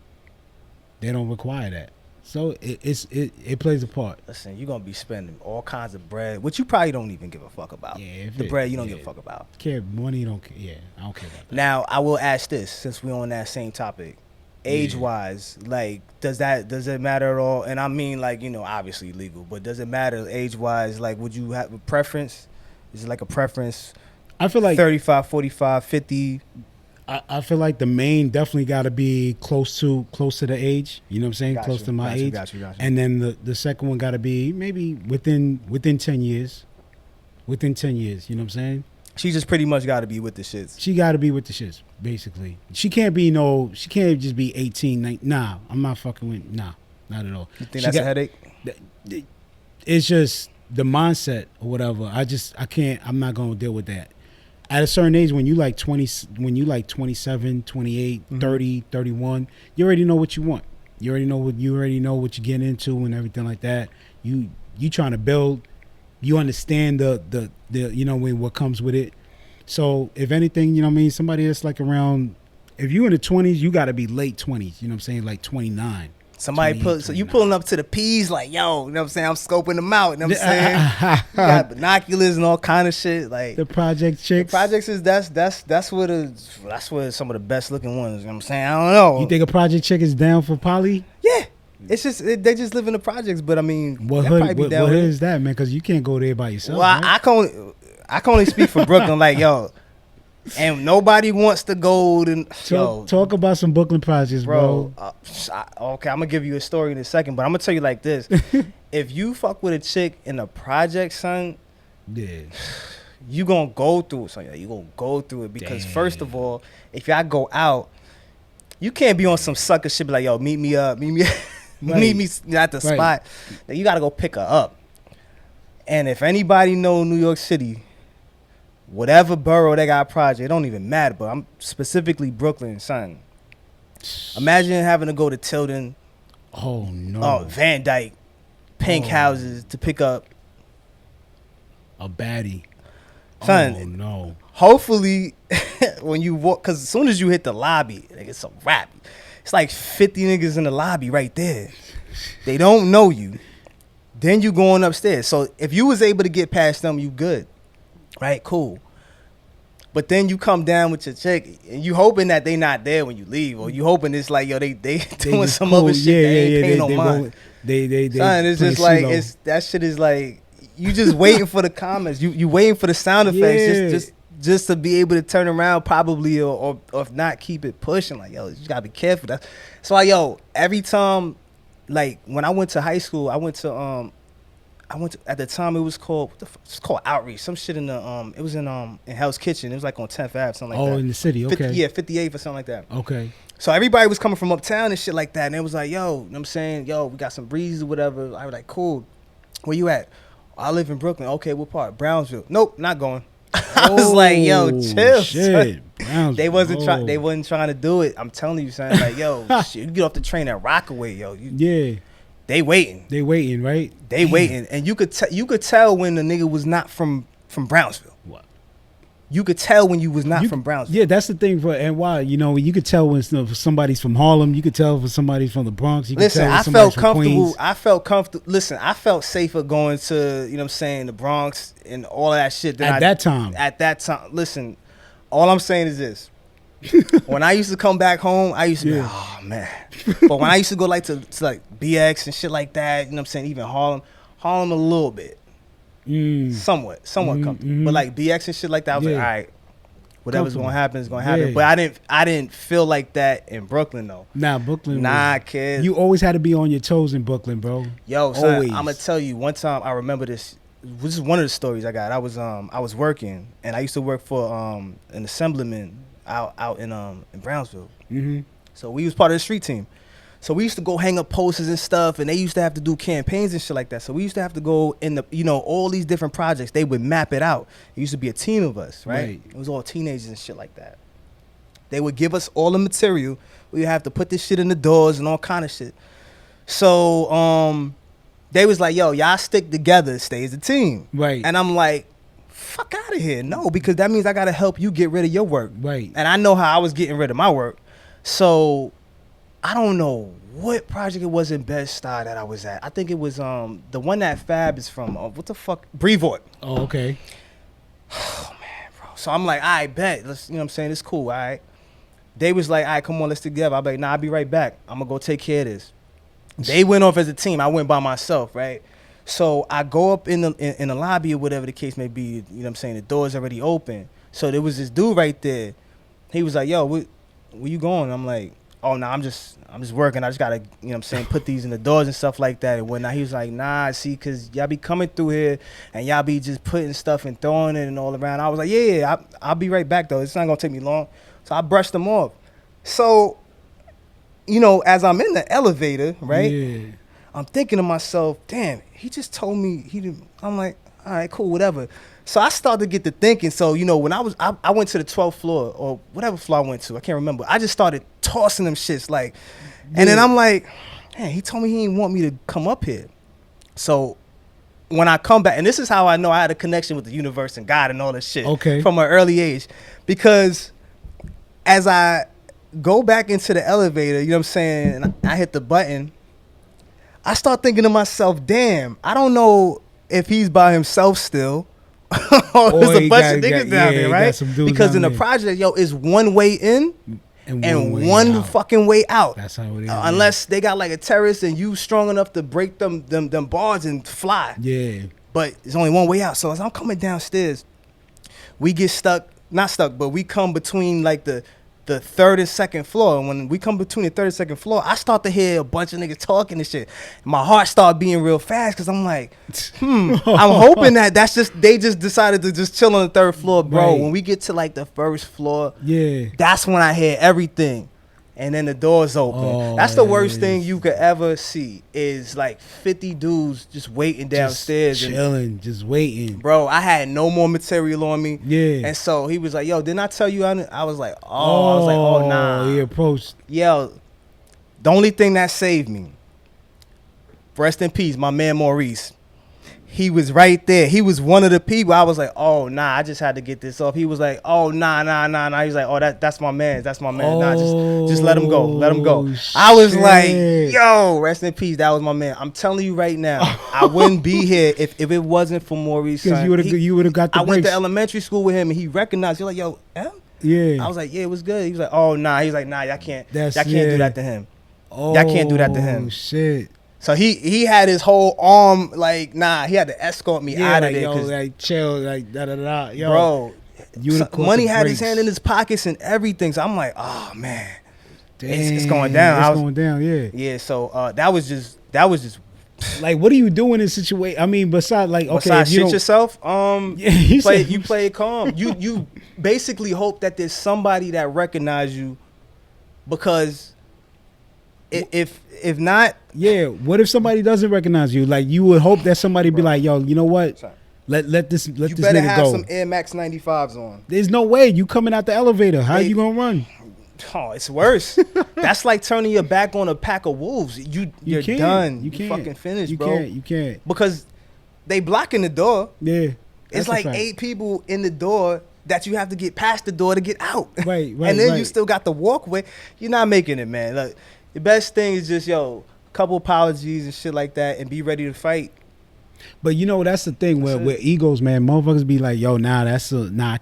They don't require that. So it plays a part. Listen, you're gonna be spending all kinds of bread, which you probably don't even give a fuck about. Yeah, bread you don't give a fuck about. Money, you don't care. Yeah, I don't care about that. Now I will ask this, since we're on that same topic, age wise, like, does it matter at all? And I mean, like, you know, obviously legal, but does it matter age wise? Like, would you have a preference? Is it like a preference? I feel like 35, 45, 50. I feel like the main definitely got to be close to the age. You know what I'm saying? Close to my age. Got you. And then the second one got to be maybe within 10 years. Within 10 years. You know what I'm saying? She just pretty much got to be with the shits. She got to be with the shits, basically. She can't just be 18. 19. Nah, I'm not fucking with. Nah, not at all. You think that's a headache? It's just the mindset or whatever. I can't. I'm not gonna deal with that. At a certain age, when you like 27, 28, 30, 31, you already know what you want. You already know what you're getting into and everything like that. You trying to build. You understand the you know what comes with it. So if anything, you know what I mean, somebody that's like around, if you in the 20s, you got to be late 20s. You know what I'm saying, like 29. Somebody so you pulling up to the P's like, yo, you know what I'm saying? I'm scoping them out, you know what I'm saying? You got binoculars and all kind of shit. Like the project chicks. The projects is that's where some of the best looking ones, you know what I'm saying? I don't know. You think a project chick is down for poly? Yeah. It's just they just live in the projects, but I mean, what hood is that, man? Because you can't go there by yourself. Well, right? I can only speak for Brooklyn, like, yo. And nobody wants to go to talk about some Brooklyn projects, bro. Okay, I'm gonna give you a story in a second, but I'm gonna tell you like this: if you fuck with a chick in a project, son, yeah, you gonna go through it. So you gonna go through it because first of all, if y'all go out, you can't be on some sucker shit. Be like, yo, meet me up, meet me at the spot. You gotta go pick her up. And if anybody know New York City, whatever borough they got a project, it don't even matter. But I'm specifically Brooklyn, son. Imagine having to go to Tilden, Van Dyke, Pink houses to pick up a baddie, son. Oh no! Hopefully, when you walk, because as soon as you hit the lobby, like, it's a wrap. It's like 50 niggas in the lobby right there. They don't know you. Then you going upstairs. So if you was able to get past them, you good. Right, cool. But then you come down with your chick, and you hoping that they not there when you leave, or you hoping it's like, yo, they doing some other shit that ain't paying no mind. Son, it's just like that shit is like you just waiting for the comments. You waiting for the sound effects just to be able to turn around probably or if not keep it pushing. Like, yo, you gotta be careful. That's why, yo, every time, like when I went to high school, I went to at the time it was called Outreach, some shit in the it was in Hell's Kitchen. It was like on 10th Ave, something like that. Oh, in the city, okay. 58th or something like that. Okay. So everybody was coming from uptown and shit like that, and it was like, yo, you know what I'm saying, yo, we got some breezes or whatever. I was like, cool. Where you at? I live in Brooklyn. Okay, what part? Brownsville. Nope, not going. I was like, yo, chill. Shit. They wasn't trying to do it. I'm telling you, son. Like, yo, shit, you get off the train at Rockaway, yo. They waiting. They waiting, right? They waiting, and you could tell when the nigga was not from Brownsville. What? You could tell when you was not from Brownsville. Yeah, that's the thing for NY. You know, you could tell when somebody's from Harlem. You could tell when somebody's from the Bronx. You could Listen, tell when I felt from comfortable. Queens. I felt comfortable. Listen, I felt safer going to, you know what I'm saying, the Bronx and all of that shit. At that time. At that time. Listen, all I'm saying is this. When I used to come back home, I used to be, oh, man. But when I used to go like to like BX and shit like that, you know what I'm saying, even Harlem a little bit. Somewhat comfortable. But like BX and shit like that, I was like, all right. Whatever's gonna happen is gonna happen. But I didn't feel like that in Brooklyn though. Brooklyn. Kid. You always had to be on your toes in Brooklyn, bro. Yo, son, I'm gonna tell you. One time I remember this. This is one of the stories I got. I was working, and I used to work for an assemblyman out in Brownsville. Mm-hmm. So we was part of the street team. So we used to go hang up posters and stuff, and they used to have to do campaigns and shit like that. So we used to have to go in the, you know, all these different projects. They would map it out. It used to be a team of us, right? It was all teenagers and shit like that. They would give us all the material. We would have to put this shit in the doors and all kind of shit. So they was like, yo, y'all stick together, stay as a team. Right. And I'm like, fuck out of here. No, because that means I got to help you get rid of your work. Right. And I know how I was getting rid of my work. So I don't know what project it was in Bed-Stuy that I was at. I think it was the one that Fab is from. What the fuck? Brevoort. Oh, okay. Oh, man, bro. So I'm like, all right, bet. Let's, you know what I'm saying? It's cool, all right? They was like, all right, come on, let's stick together. I'm like, nah, I'll be right back. I'm going to go take care of this. They went off as a team. I went by myself, right? So I go up in the lobby or whatever the case may be. You know what I'm saying? The door's already open. So there was this dude right there. He was like, yo, where you going? I'm like, oh, no, I'm just working. I just got to, you know what I'm saying, put these in the doors and stuff like that and whatnot. He was like, nah, see, because y'all be coming through here and y'all be just putting stuff and throwing it and all around. I was like, yeah, I'll be right back, though. It's not going to take me long. So I brushed them off. So, you know, as I'm in the elevator, right, I'm thinking to myself, damn, he just told me he didn't. I'm like, all right, cool, whatever. So I started to get to thinking. So, you know, when I went to the 12th floor or whatever floor I went to, I can't remember. I just started tossing them shits like, and then I'm like, man, he told me he didn't want me to come up here. So when I come back, and this is how I know I had a connection with the universe and God and all this shit from an early age, because as I go back into the elevator, you know what I'm saying, and I hit the button, I start thinking to myself, damn, I don't know if he's by himself still. Or there's a bunch of niggas down there, right? Because in the project, yo, it's one way in and one fucking way out. That's how it is. Unless they got like a terrorist and you strong enough to break them bars and fly. Yeah. But there's only one way out. So as I'm coming downstairs, we get not stuck, but we come between like the third and second floor. And when we come between the third and second floor, I start to hear a bunch of niggas talking and shit. My heart started beating real fast because I'm like, I'm hoping that they just decided to just chill on the third floor, bro. Right. When we get to like the first floor, that's when I hear everything. And then the doors open. That's the worst thing you could ever see is like 50 dudes just waiting downstairs. Just chilling, just waiting. Bro, I had no more material on me. Yeah. And so he was like, yo, didn't I tell you? I was like, oh, nah. He approached. Yo, the only thing that saved me, rest in peace, my man Maurice. He was right there. He was one of the people. I was like, oh, nah, I just had to get this off. He was like, oh, nah. He was like, oh, that's my man. That's my man. Nah, just let him go. Let him go. I was like, yo, rest in peace. That was my man. I'm telling you right now, I wouldn't be here if it wasn't for Maurice. Because you would have got the breaks. I went to elementary school with him, and he recognized. You're like, yo, M? Yeah. I was like, yeah, it was good. He was like, oh, nah. He was like, nah, y'all can't do that to him. Y'all can't do that to him. Shit. So he had his whole arm like, nah, he had to escort me out of there. Yo, like chill, like da. Yo, bro, Money had his hand in his pockets and everything. So I'm like, oh man, it's going down. It's going down, yeah. Yeah. So that was just like, what do you do in this situation? I mean, besides like, okay, besides shit yourself, you play it calm. You basically hope that there's somebody that recognize you, because If not, yeah. What if somebody doesn't recognize you? Like you would hope that somebody be like, yo, you know what? Sorry. Let this you nigga better have go. some Air Max 95s on. There's no way you coming out the elevator. How you gonna run? Oh, it's worse. That's like turning your back on a pack of wolves. You're done. You fucking finished, bro. You can't. Because they blocking the door. Yeah. It's like 8 people in the door that you have to get past the door to get out. Right. And then you still got the walkway. You're not making it, man. Look, the best thing is just, a couple apologies and shit like that and be ready to fight. But that's the thing with egos, man. Motherfuckers be like, yo, I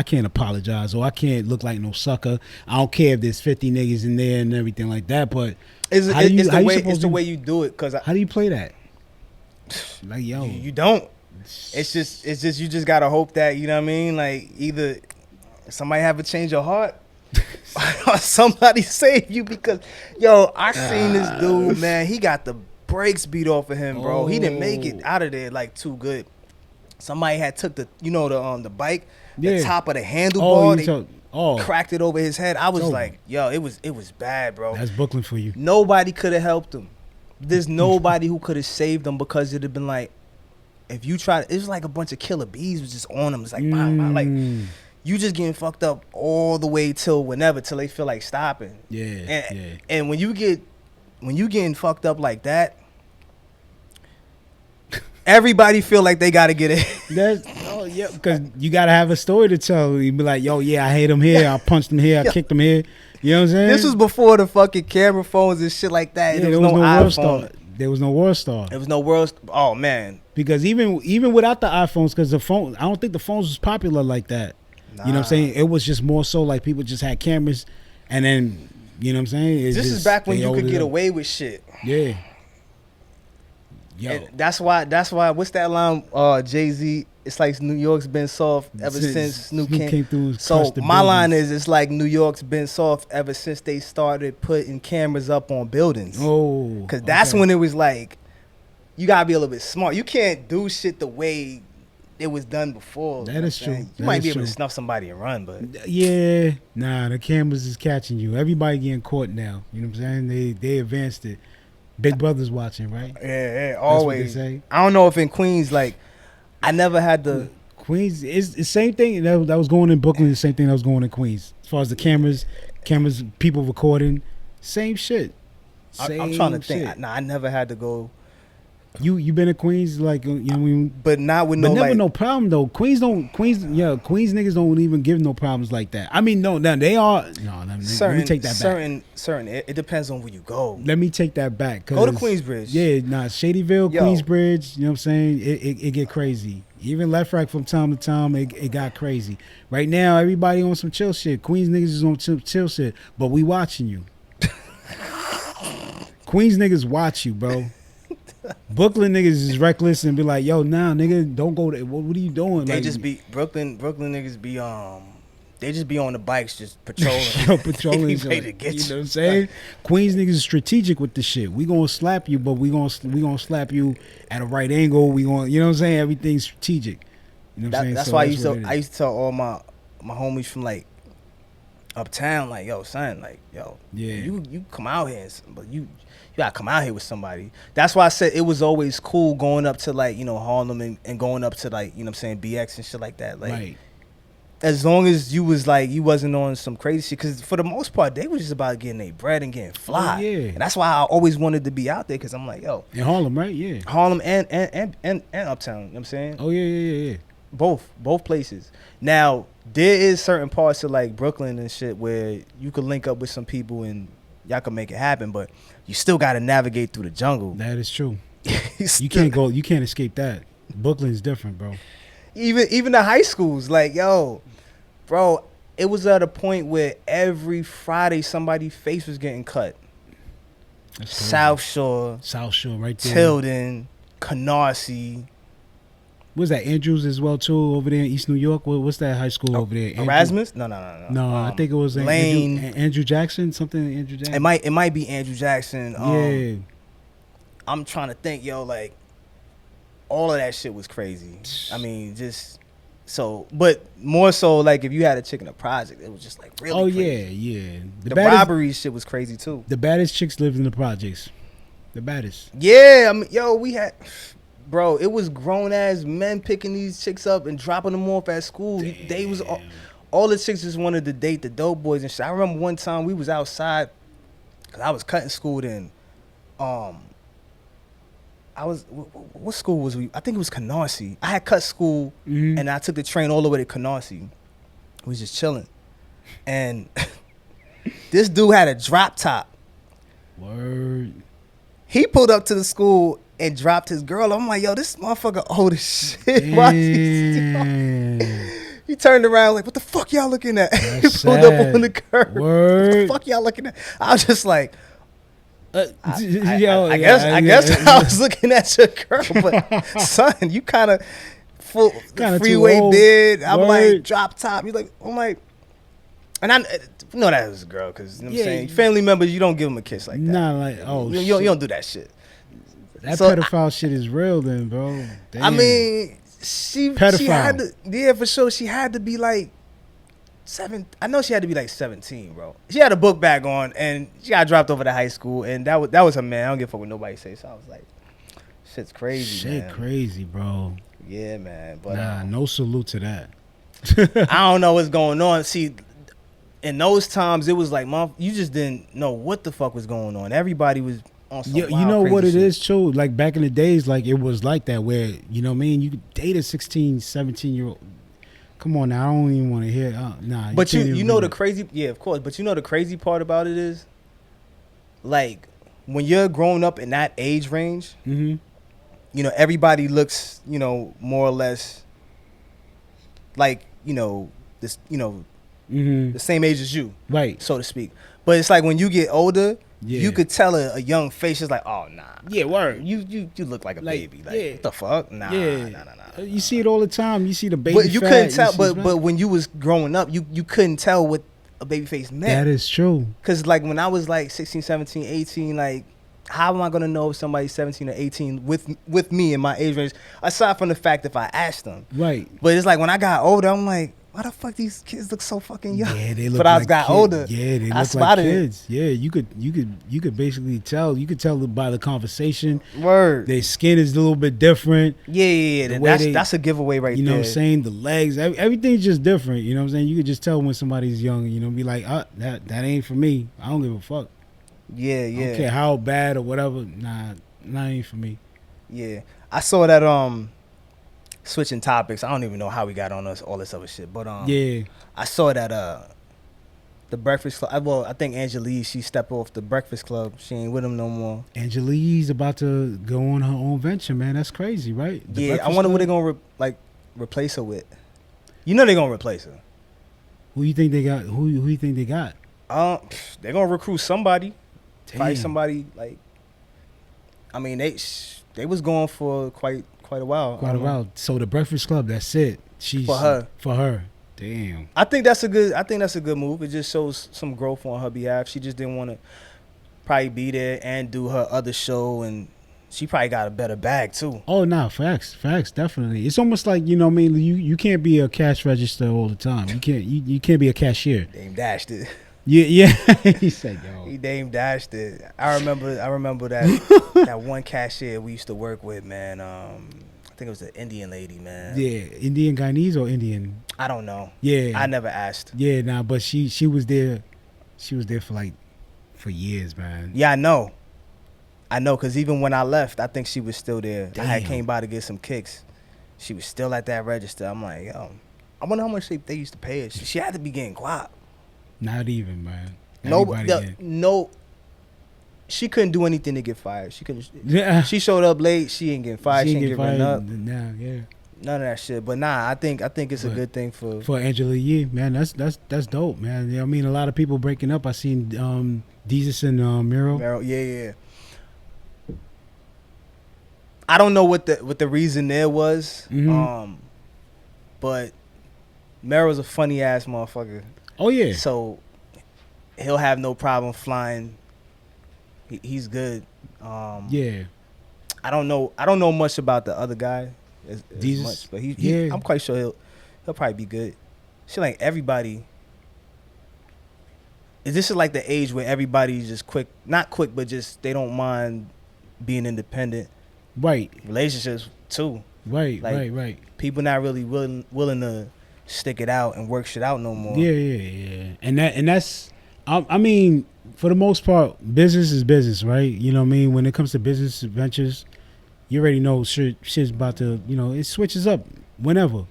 can't apologize, or I can't look like no sucker. I don't care if there's 50 niggas in there and everything like that. But it's the way you do it. Cause how do you play that? Like, yo, you don't. It's just you just gotta hope that, you know what I mean? Like either somebody have a change of heart or somebody save you, because I seen this dude, man. He got the brakes beat off of him, bro. He didn't make it out of there like too good. Somebody had took the the bike, the top of the handlebar, cracked it over his head. I was like, it was bad, bro. That's Brooklyn for you. Nobody could have helped him. There's nobody who could have saved him, because it'd have been like, if you try, it was like a bunch of killer bees was just on him. It's like, like you just getting fucked up all the way till they feel like stopping. And when you getting fucked up like that, everybody feel like they gotta get it. Because you gotta have a story to tell. You be like, yo, I hate him here, I punched him here, I kicked him here. You know what I'm saying? This was before the fucking camera phones and shit like that. Yeah, there was no iPhone. There was no World Star. There was no World. Oh man. Because even without the iPhones, because the phone, I don't think the phones was popular like that. Nah. You know what I'm saying? It was just more so like people just had cameras, and then you know what I'm saying. This is back when you could get away with shit. Yeah. Yo. And that's why. What's that line? Jay-Z. It's like New York's been soft ever since Snoop came through. So my line is, it's like New York's been soft ever since they started putting cameras up on buildings. Oh, because that's when it was like, you gotta be a little bit smart. You can't do shit the way it was done before. That is true. You might be able to snuff somebody and run, but the cameras is catching you. Everybody getting caught now. You know what I'm saying? They advanced it. Big Brother's watching, right? Yeah, always. That's what they say. I don't know if in Queens, like, I never had the Queens. It's the same thing that was going in Brooklyn. The same thing that was going in Queens. As far as the cameras, people recording, same shit. I'm trying to think. I never had to go. You been in Queens, like, you know what I mean? But not with but never no problem though. Queens niggas don't even give no problems like that. I mean, no, they are. No, let me take that back. Certain. It depends on where you go. Let me take that back. Go to Queensbridge. Yeah, Shadyville, Queensbridge. You know what I'm saying? It get crazy. Even Left Rack from time to time, it got crazy. Right now, everybody on some chill shit. Queens niggas is on chill shit, but we watching you. Queens niggas watch you, bro. Brooklyn niggas is reckless and be like, yo, nah, nigga, don't go there. What are you doing? They like, just be Brooklyn niggas be they just be on the bikes just patrolling. Patrolling. You know what I'm saying? Queens niggas is strategic with the shit. We gonna slap you, but we gonna slap you at a right angle. We gonna, you know what I'm saying? Everything's strategic. You know what I'm saying? That's why I used to tell all my homies from like uptown, like, yo, son, like, yo, you come out here, but you gotta come out here with somebody. That's why I said it was always cool going up to, like, Harlem and going up to, like, what I'm saying, BX and shit like that. Like, right. As long as you was like, you wasn't on some crazy shit, because for the most part they was just about getting their bread and getting fly. And that's why I always wanted to be out there, because I'm like, yo, in Harlem, right? Yeah, Harlem and uptown. You know what I'm saying? Oh yeah. Both places. Now there is certain parts of like Brooklyn and shit where you could link up with some people and y'all can make it happen, but you still got to navigate through the jungle. That is true. You can't escape that. Brooklyn's different, bro. Even the high schools, like, yo, bro, it was at a point where every Friday somebody's face was getting cut. South Shore, right there. Tilden, Canarsie. Was that Andrews as well too over there in East New York? What's that high school over there? Erasmus? No. No, I think it was Lane. Andrew Jackson. Something Andrew Jackson. It might be Andrew Jackson. Yeah. I'm trying to think, yo, like, all of that shit was crazy. I mean, just So, but more so, like, if you had a chick in a project, it was just, like, really crazy. yeah. The robbery shit was crazy, too. The baddest chicks lived in the projects. The baddest. Yeah, I mean, yo, we had... Bro, it was grown-ass men picking these chicks up and dropping them off at school. Damn. They was... All the chicks just wanted to date the dope boys and shit. I remember one time we was outside, because I was cutting school then. What school was we? I think it was Canarsie. I had cut school, and I took the train all the way to Canarsie. We was just chilling. And this dude had a drop top. Word. He pulled up to the school and dropped his girl. I'm like, yo, this motherfucker old as shit. Why he turned around like, what the fuck y'all looking at? He pulled up on the curb. Word. What the fuck y'all looking at? I was just like, I I guess I was looking at your girl, but son, you kind of full freeway bid. I'm like drop top. You like, I'm like, and I know that was a girl because you know what I'm saying, family members, you don't give them a kiss like that. Nah, like you don't do that shit. That pedophile shit is real, then, bro. Damn. I mean, she had to, yeah, for sure. She had to be like 7. I know she had to be like 17, bro. She had a book bag on, and she got dropped over to high school, and that was her man. I don't give a fuck what nobody say. So I was like, shit's crazy, man. Crazy, bro. Yeah, man. But nah, no salute to that. I don't know what's going on. See, in those times, it was like, you just didn't know what the fuck was going on. Everybody was on some wild, you know what it shit. is, too? Like, back in the days, like, it was like that where, you know what I mean? You could date a 16, 17-year-old. Come on now, I don't even want to hear. Nah. But you know the crazy, yeah, of course. But you know the crazy part about it is, like, when you're growing up in that age range, you know, everybody looks, you know, more or less like, you know, this, you know, the same age as you, right, so to speak. But it's like when you get older, you could tell a young face is like, oh nah, yeah, word. You look like a baby, like what the fuck, nah. You see it all the time. You see the baby. But you couldn't tell. But when you was growing up, you couldn't tell what a baby face meant. That is true. Cause like when I was like 16, 17, 18, like how am I gonna know if somebody's 17 or 18 with me in my age range? Aside from the fact if I asked them, right? But it's like when I got older, I'm like, why the fuck these kids look so fucking young? Yeah, they look. But I got older. Yeah, they look like kids. Yeah, you could basically tell. You could tell by the conversation. Word. Their skin is a little bit different. Yeah. That's a giveaway right there. You know what I'm saying? The legs, everything's just different. You know what I'm saying? You could just tell when somebody's young. You know, be like, that ain't for me. I don't give a fuck. Yeah. I don't care how bad or whatever. Nah, ain't for me. Yeah, I saw that. Switching topics, I don't even know how we got on all this other shit, but yeah, I saw that the Breakfast Club. Well, I think Angelique, she stepped off the Breakfast Club. She ain't with him no more. Angelique's about to go on her own venture, man. That's crazy, right? I wonder what they're gonna replace her with. You know they're gonna replace her. Who you think they got? Who you think they got? They're gonna recruit somebody. Damn. Probably somebody like. I mean, they was going for quite a while. So the Breakfast Club, that's it. She's for her. Damn. I think that's a good move. It just shows some growth on her behalf. She just didn't want to probably be there and do her other show, and she probably got a better bag too. Oh no, facts, definitely. It's almost like, you know what I mean, you can't be a cash register all the time. You can't be a cashier. Dame dashed it. Yeah. He said, yo. He Dame dashed it. I remember that one cashier we used to work with, man. I think it was the Indian lady, man. Yeah, Indian Guyanese or Indian? I don't know. Yeah. I never asked. Yeah, nah, but she was there. She was there for years, man. Yeah, I know, because even when I left, I think she was still there. Damn. I had came by to get some kicks. She was still at that register. I'm like, yo, I wonder how much they used to pay her. She had to be getting guap. Not even, man. No, she couldn't do anything to get fired. She couldn't. Yeah. She showed up late. She ain't getting fired. She ain't get written up. Nah, yeah. None of that shit. But nah, I think it's a good thing for Angela Yee, man. That's dope, man. You know, I mean, a lot of people breaking up. I seen Jesus and Miro. Yeah. I don't know what the reason there was. But Mero's a funny ass motherfucker. Oh yeah. So he'll have no problem flying. He's good. Yeah. I don't know much about the other guy as Jesus. much, but I'm quite sure he'll probably be good. Shit, like everybody. This is like the age where everybody's just quick, not quick, but just they don't mind being independent. Right. Relationships too. Right. Like, Right. People not really willing to stick it out and work shit out no more. Yeah. And that's. I mean, for the most part, business is business, right? You know what I mean? When it comes to business ventures, you already know shit's about to, it switches up whenever.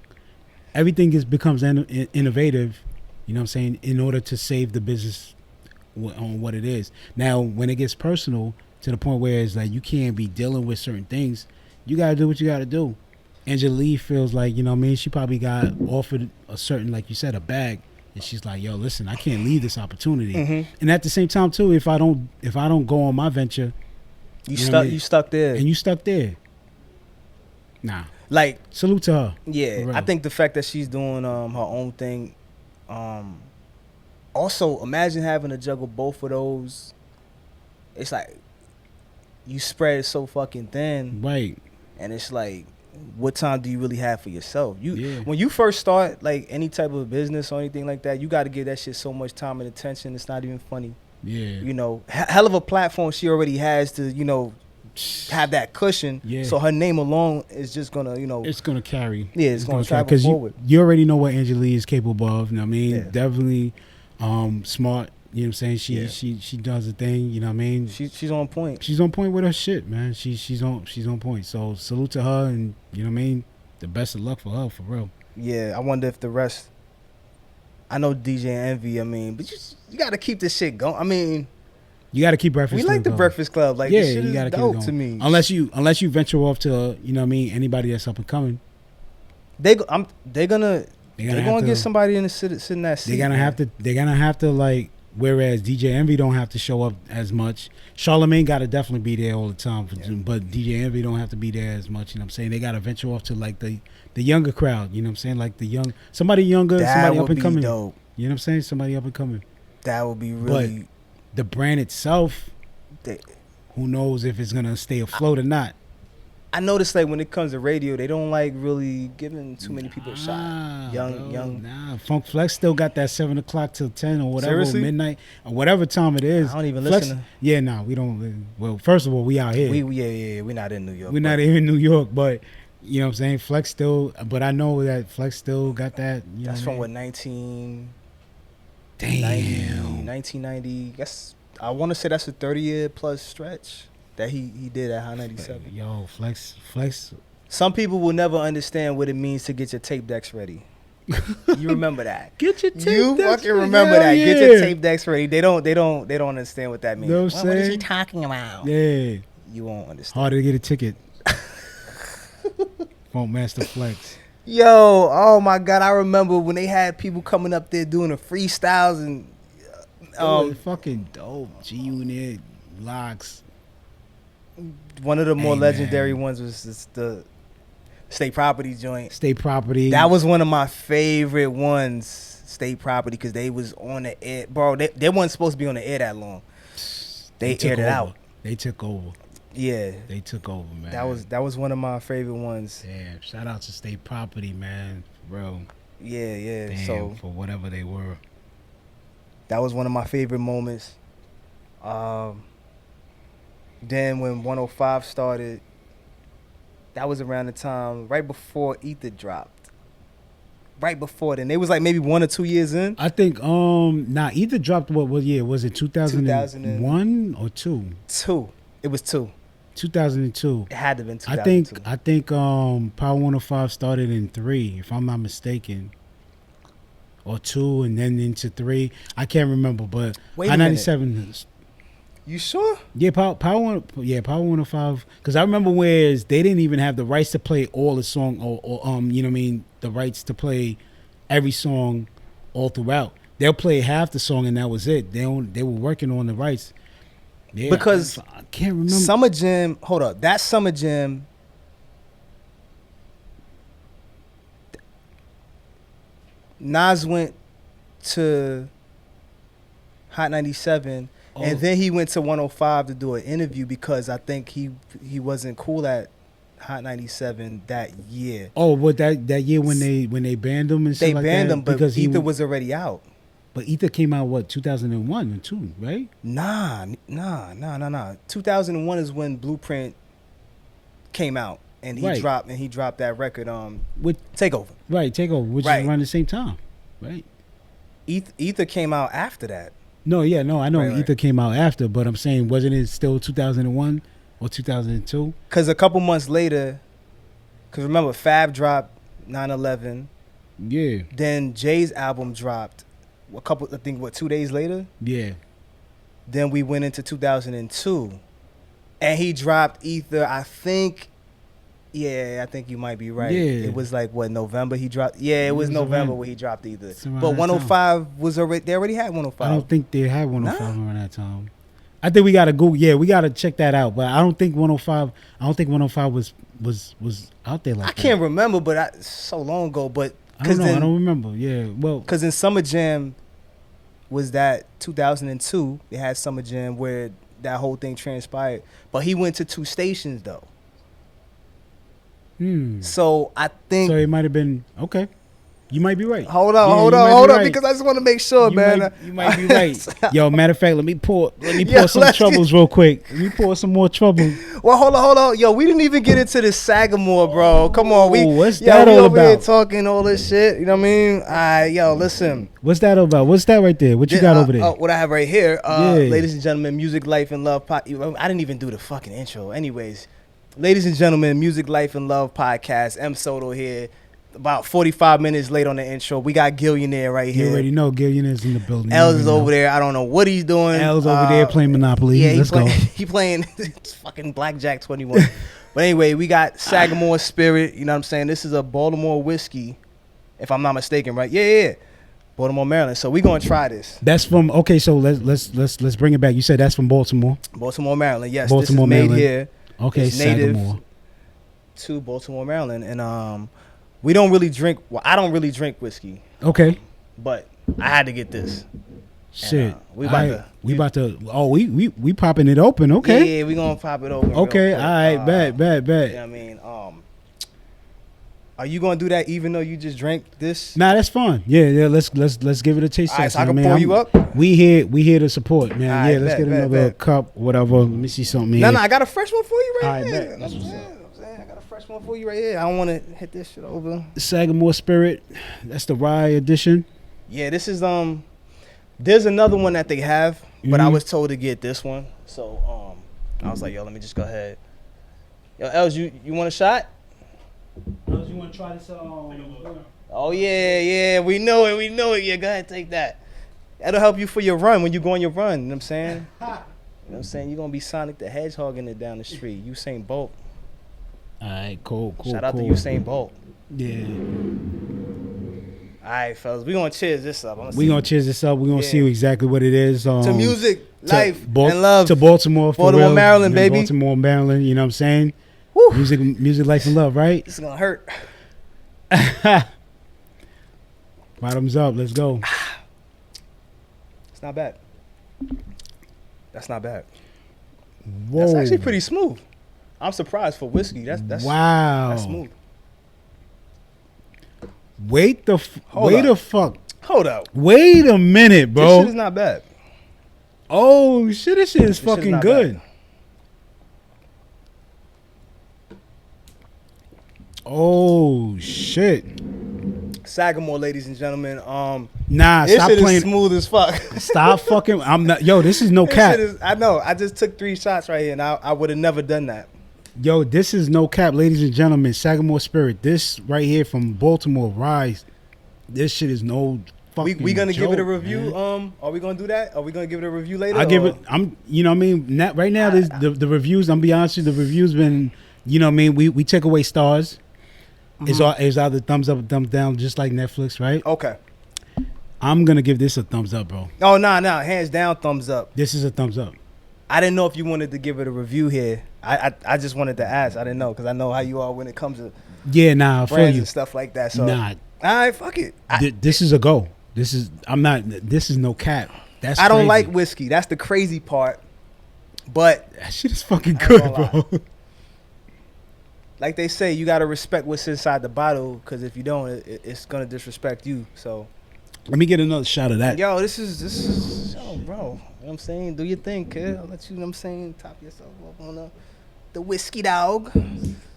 Everything becomes innovative, you know what I'm saying, in order to save the business on what it is. Now, when it gets personal to the point where it's like you can't be dealing with certain things, you got to do what you got to do. Angela Lee feels like, you know what I mean, she probably got offered a certain, like you said, a bag. And she's like, yo, listen, I can't leave this opportunity. Mm-hmm. And at the same time, too, if I don't go on my venture, you stuck there. And you stuck there. Nah. Like, salute to her. Yeah. I think the fact that she's doing her own thing. Also, imagine having to juggle both of those. It's like you spread so fucking thin. Right. And it's like, what time do you really have for yourself? When you first start like any type of business or anything like that, you got to give that shit so much time and attention. It's not even funny. Yeah. Hell of a platform she already has to, have that cushion. Yeah. So her name alone is just gonna, it's gonna carry. Yeah, it's gonna travel forward. You already know what Angela Lee is capable of. You know what I mean? Yeah. Definitely smart. You know what I'm saying? She does a thing, you know what I mean? She's on point. She's on point with her shit, man. She's on point. So salute to her, and you know what I mean? The best of luck for her, for real. Yeah, I wonder if the rest. I know DJ Envy, but you got to keep this shit going. I mean, you got to keep Breakfast Club. We like the Breakfast Club. Like, this shit is dope to me. Unless you venture off to, you know what I mean, anybody that's up and coming. They're gonna get somebody in the sit in that seat. They're gonna have to like. Whereas DJ Envy don't have to show up as much. Charlamagne got to definitely be there all the time. But DJ Envy don't have to be there as much. You know what I'm saying? They got to venture off to like the younger crowd. You know what I'm saying? Like somebody younger, somebody up and coming. Dope. You know what I'm saying? Somebody up and coming. That would be really. But the brand itself, who knows if it's going to stay afloat or not. I noticed like when it comes to radio, they don't like really giving too many people a shot. Young. Nah, Funk Flex still got that 7 o'clock till 10 or whatever, Seriously? Or midnight or whatever time it is. I don't even Flex, listen. Yeah, nah, we don't. Well, first of all, we out here. We're not in New York. We're not even in New York, but you know what I'm saying. Flex still, but I know that Flex still got that. That's from what 1990. Guess I want to say that's a 30-year plus stretch that he did at High 97. Yo, Flex. Some people will never understand what it means to get your tape decks ready. You remember that? Get your tape decks ready. You fucking remember that. Yeah. Get your tape decks ready. They don't understand what that means. Know what I'm saying? What is he talking about? Yeah. You won't understand. Harder to get a ticket. Funk Master Flex. Yo, oh my God. I remember when they had people coming up there doing the freestyles and fucking dope. G-Unit, Locks. One of the more legendary ones was the State Property joint. State Property. That was one of my favorite ones, State Property, because they was on the air. Bro, they weren't supposed to be on the air that long. They aired it out. They took over. Yeah. They took over, man. That was one of my favorite ones. Damn, shout out to State Property, man. Bro. Yeah. Damn, so for whatever they were. That was one of my favorite moments. Then when 105 started, that was around the time right before Ether dropped. Right before then, they was like maybe 1 or 2 years in. I think Ether dropped what year was it? 2001 or 2? 2. It was 2. 2002. It had to have been 2002. I think Power 105 started in 3, if I'm not mistaken. Or 2 and then into 3. I can't remember, but Wait a I-97. You sure? Yeah, Power 105. Because I remember where they didn't even have the rights to play all the song, or you know what I mean, the rights to play every song all throughout. They'll play half the song and that was it. They were working on the rights. Yeah, because I can't remember. Summer Jam. Hold up, that Summer Jam. Nas went to Hot 97. And then he went to 105 to do an interview because I think he wasn't cool at Hot 97 that year. Oh, but that year when they banned him and stuff They like banned that, him, but because Ether was already out. But Ether came out what 2001 and 2, right? Nah. 2001 is when Blueprint came out, and he dropped that record. With Takeover. Right, Takeover, which is around the same time, right? Ether came out after that. I know Right. Ether came out after, but I'm saying, wasn't it still 2001 or 2002? Because a couple months later, because remember, Fab dropped 9/11. Yeah. Then Jay's album dropped. I think 2 days later. Yeah. Then we went into 2002, and he dropped Ether. I think you might be right. Yeah. It was like November he dropped. Yeah, it was November when he dropped Ether. But that 105 was already. They already had 105. I don't think they had 105 around that time. I think we gotta go. Yeah, we gotta check that out. But I don't think 105. I don't think 105 was out there like that. I can't remember, but so long ago. But I don't know. I don't remember. Yeah, well, because in Summer Jam was that 2002. They had Summer Jam where that whole thing transpired. But he went to 2 stations though. So I think. So it might have been okay. You might be right. Hold up, because I just want to make sure, man. You might be right. Yo, matter of fact, let me pour some troubles real quick. Let me pour some more trouble. Well, hold on. Yo, we didn't even get into the Sagamore, bro. Come on, what's that all over here about? talking all this shit. You know what I mean? Yo, listen. What's that about? What's that right there? What you got over there? What I have right here, ladies and gentlemen, Music, Life, and Love. I didn't even do the fucking intro. Anyways, ladies and gentlemen, Music, Life, and Love podcast. M.Soto here. About 45 minutes late on the intro. We got Gillionaire right here. You already know Gillionaire's in the building. Els is over there. I don't know what he's doing. Els over there playing Monopoly. Yeah, Let's go. He playing fucking Blackjack 21. But anyway, we got Sagamore Spirit. You know what I'm saying? This is a Baltimore whiskey, if I'm not mistaken, right? Yeah. Baltimore, Maryland. So we gonna try this. That's from So let's bring it back. You said that's from Baltimore. Baltimore, Maryland. Yes, Baltimore, this is made Maryland. here. Okay, it's native Sagamore. to Baltimore, Maryland, and we don't really drink. Well, I don't really drink whiskey. Okay. But I had to get this. Shit. And, we about to. Oh, we popping it open. Okay. Yeah, we gonna pop it open. Okay. All right. Bet. You know what I mean? Are you gonna do that even though you just drank this? Nah, that's fine. Yeah. Let's give it a taste. All right, test. so I can pour you up. We here to support, man. All right, yeah. Let's get another cup, whatever. Let me see something here. No, I got a fresh one for you right All right, here. bet. That's what's up. I got a fresh one for you right here. I don't want to hit this shit over. Sagamore Spirit. That's the rye edition. Yeah, this is There's another one that they have, but I was told to get this one, so I was like, yo, let me just go ahead. Yo, Els, you want a shot? Els, you want to try this? Oh yeah, we know it. Yeah, go ahead, take that. That'll help you for your run when you go on your run. You know what I'm saying? You know what I'm saying? You're gonna be Sonic the Hedgehog in it down the street. Usain Bolt. All right, cool. Shout out to Usain Bolt. Yeah. All right, fellas, we gonna cheers this up. We gonna cheers this up. We gonna see exactly what it is. To music, life, and love. To Baltimore, Baltimore, Maryland, baby. Baltimore, Maryland. You know what I'm saying? Woo. Music, life, and love. Right? This is gonna hurt. Bottoms up. Let's go. It's not bad. That's not bad. Whoa. That's actually pretty smooth. I'm surprised for whiskey. That's wow. That's smooth. Wait the fuck. Hold up. Wait a minute, bro. This shit is not bad. Oh shit, this shit is fucking good. Bad. Oh shit. Sagamore, ladies and gentlemen. Nah, this stop shit playing. Is smooth as fuck. Stop fucking. I'm not. Yo, this is no cap. I know. I just took 3 shots right here, and I would have never done that. Yo, this is no cap, ladies and gentlemen. Sagamore Spirit. This right here from Baltimore Rise. This shit is no fucking. We gonna joke, give it a review. Man. Are we gonna do that? Are we gonna give it a review later? I give it. You know what I mean. Right now, the reviews. I'm be honest with you. The reviews been. You know what I mean. We take away stars. Mm-hmm. It's either thumbs up or thumbs down, just like Netflix, right? Okay. I'm gonna give this a thumbs up, bro. Oh no, hands down, thumbs up. This is a thumbs up. I didn't know if you wanted to give it a review here. I just wanted to ask. I didn't know because I know how you are when it comes to I feel brands you. and stuff like that. So nah, all right, fuck it. This is a go. This is no cap. That's I don't crazy. like whiskey. That's the crazy part. But that shit is fucking good, bro. like they say, you gotta respect what's inside the bottle, because if you don't, it's gonna disrespect you. So let me get another shot of that. yo, this is yo, bro. You know what I'm saying? Do your thing, kid. I'll let you know what I'm saying, top yourself up on the whiskey dog.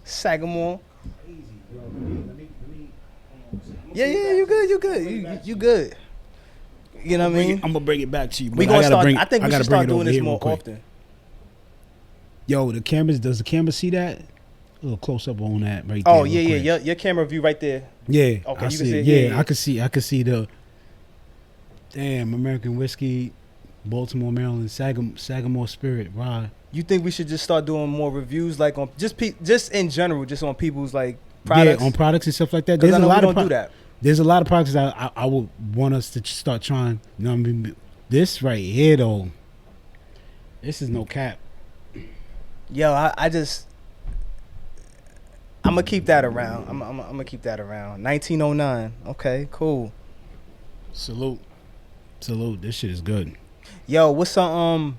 Sagamore. Yeah, you good. You good. You know what I mean? I'm gonna bring it back to you. We gonna start. I think we should start doing this more often. Yo, the cameras. Does the camera see that? A little close up on that right there. Oh yeah. Your camera view right there. Yeah. Okay, I see it. Yeah, I can see the. Damn, American whiskey, Baltimore, Maryland, Sagamore Spirit. Wow. You think we should just start doing more reviews, like on just in general, just on people's like products? Yeah, on products and stuff like that. There's a lot of do that. There's a lot of products that I would want us to start trying. You know what I mean? This right here, though, this is no cap. Yo, I'm gonna keep that around. I'm gonna keep that around. 1909. Okay, cool. Salute. This shit is good. Yo, what's a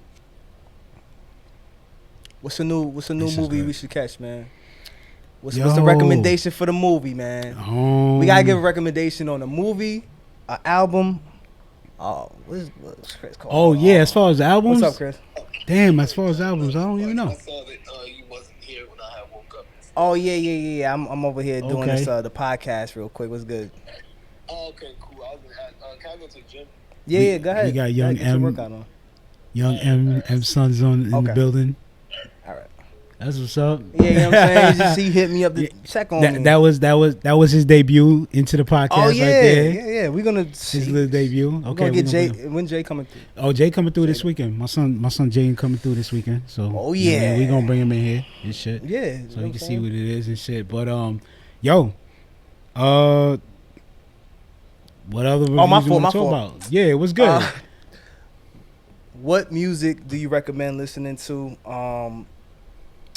new movie we should catch, man? What's the recommendation for the movie, man? We gotta give a recommendation on a movie, an album. Oh, what's Chris called? Oh yeah, as far as albums. What's up, Chris? Damn, as far as albums, I don't even know. I saw that you wasn't here when I had woke up. Oh yeah. I'm over here doing this the podcast real quick. What's good? Oh, okay, cool. I was gonna can I go to the gym? Yeah, go ahead. We got young M sons in the building. All right. That's what's up. Yeah, you know what I'm saying? He hit me up to check on me. That was his debut into the podcast. Oh yeah, right there. yeah. We're gonna his little debut. Okay, we're gonna get Jay. When Jay coming through? Oh, Jay coming through this weekend. My son Jay coming through this weekend. So oh yeah, we gonna bring him in here and shit. Yeah, so you can see what it is and shit. But what other reviews my you fault. want to talk about? Yeah, it was good. What music do you recommend listening to?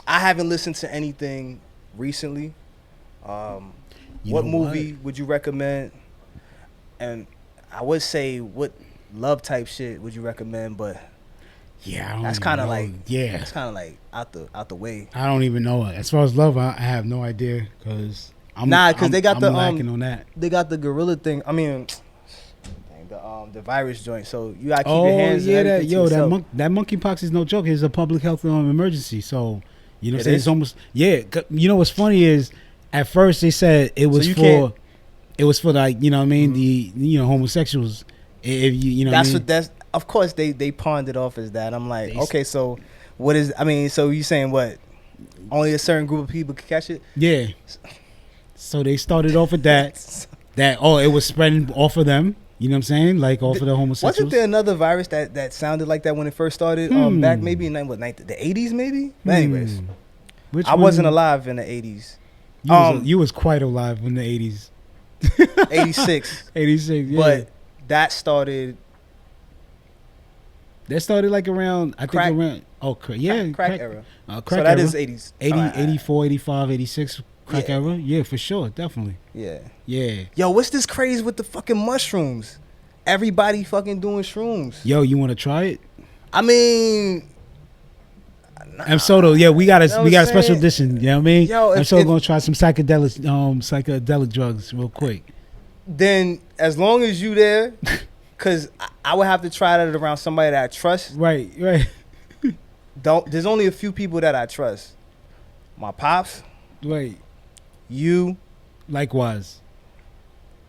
I haven't listened to anything recently. What movie would you recommend? And I would say what love type shit would you recommend? But yeah, that's kind of like that's kind of like out the way. I don't even know it. As far as love, I have no idea because they got the lacking on that. They got the gorilla thing. I mean, the virus joint. So you gotta keep your hands. That monkeypox is no joke. It's a public health emergency. So you know what I'm saying? It's almost you know what's funny is at first they said it was for like you know what I mean the homosexuals. If you know that's of course they pawned it off as that. I'm like okay, so what is so you saying what only a certain group of people could catch it? Yeah. So they started off with that it was spreading off of them. You know what I'm saying? Like off of the homosexuals. Wasn't there another virus that sounded like that when it first started? Back maybe in the 80s maybe? But anyways. I wasn't alive in the 80s. You was quite alive in the 80s. 86. 86, yeah. But that started like around crack era. Crack so that is 80s. 84, 85, 86 crack era. Yeah, for sure, definitely. Yeah. Yo, what's this craze with the fucking mushrooms? Everybody fucking doing shrooms. Yo, you want to try it? I mean, M.Soto, yeah, we got a special edition. You know what I mean? Yo, M.Soto gonna try some psychedelic drugs real quick. Then, as long as you there, because I would have to try that around somebody that I trust. Right. There's only a few people that I trust. My pops. Right. You. Likewise.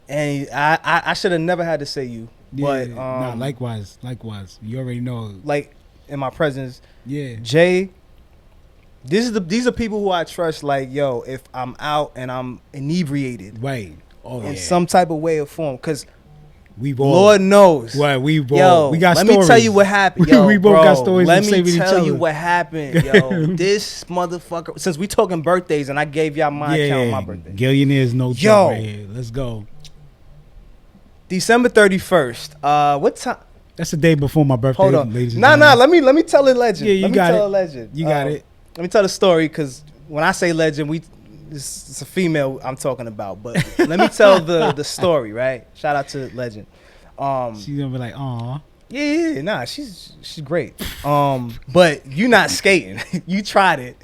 And I should have never had to say you. Yeah, but likewise. You already know. Like in my presence. Yeah. Jay. These are people who I trust. Like, yo, if I'm out and I'm inebriated. Right. In some type of way or form. Because we've all, Lord knows. Right, we've all. Yo, we got let stories. me tell you what happened. Yo, we both got stories. Let me tell you what happened. Yo, this motherfucker. Since we talking birthdays and I gave y'all my account on my birthday. Gillionaire is no joke right here. Let's go. December 31st. What time? That's the day before my birthday. Hold on. Nah. Let me tell a legend. Yeah, you got it. Legend. You got it. Let me tell the story because when I say legend, it's a female I'm talking about. But let me tell the story. Right. Shout out to legend. She's gonna be like, aw. Yeah. Nah, she's great. But you not skating. You tried it.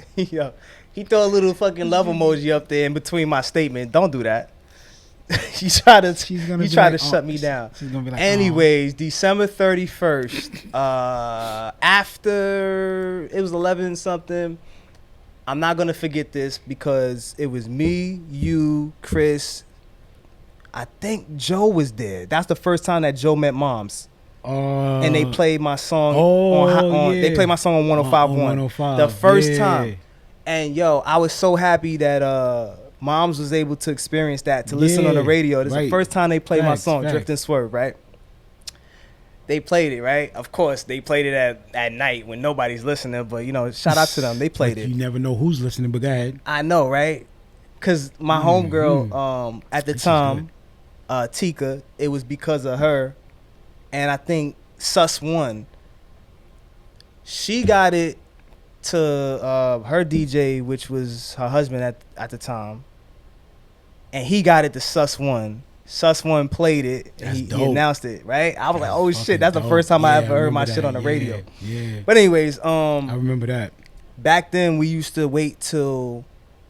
He throw a little fucking love emoji up there in between my statement. Don't do that. He tried to shut me down. She's gonna be like, anyways, December 31st, after it was 11 something, I'm not gonna forget this because it was me, you, Chris. I think Joe was there. That's the first time that Joe met moms. And they played my song they played my song on 105.1 the first time. And yo, I was so happy that moms was able to experience that, to listen on the radio. This is the first time they played my song, Drift and Swerve, right? They played it, right? Of course, they played it at night when nobody's listening, but you know, shout out to them. They played it. You never know who's listening, but go ahead. I know, right? Because my homegirl at the time, Tika, it was because of her, and I think Sus One, she got it to her DJ, which was her husband at the time, and he got it to Sus One. Sus One played it, and he announced it, right? I was like, oh shit, that's the first time I ever heard my shit on the radio. Yeah. But anyways, I remember that. Back then we used to wait till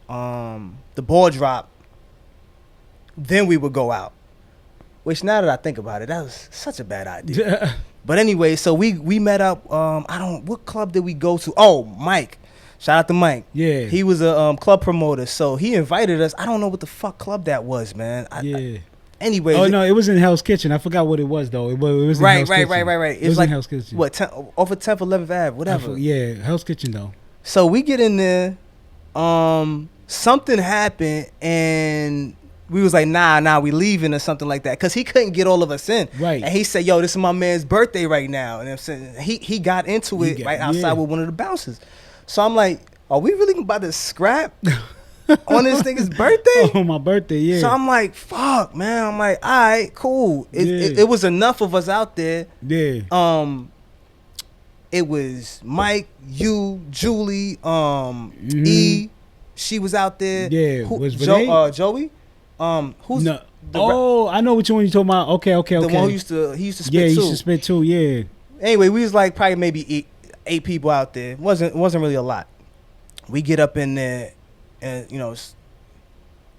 the ball drop, then we would go out. Which now that I think about it, that was such a bad idea. But anyway, so we met up. What club did we go to? Oh, Mike. Shout out to Mike. Yeah. He was a club promoter, so he invited us. I don't know what the fuck club that was, man. Anyway. Oh no, it was in Hell's Kitchen. I forgot what it was though. It was in Hell's Kitchen. Right. It was like, in Hell's Kitchen. What? Off of 10th, 11th Ave, whatever. Yeah, Hell's Kitchen though. So we get in there. Something happened and we was like, nah, we leaving or something like that. Because he couldn't get all of us in. Right. And he said, yo, this is my man's birthday right now. And I'm saying he got into it right outside with one of the bouncers. So I'm like, are we really about to scrap on this nigga's birthday? On my birthday, yeah. So I'm like, fuck, man. I'm like, all right, cool. It was enough of us out there. Yeah. It was Mike, you, Julie, E. She was out there. Yeah. Was Joey? Who's no. I know which one you talking about. Okay. The one who used to spit too. Yeah, he used to spit too. Yeah. Anyway, we was like probably maybe eight people out there. It wasn't really a lot. We get up in there, and you know,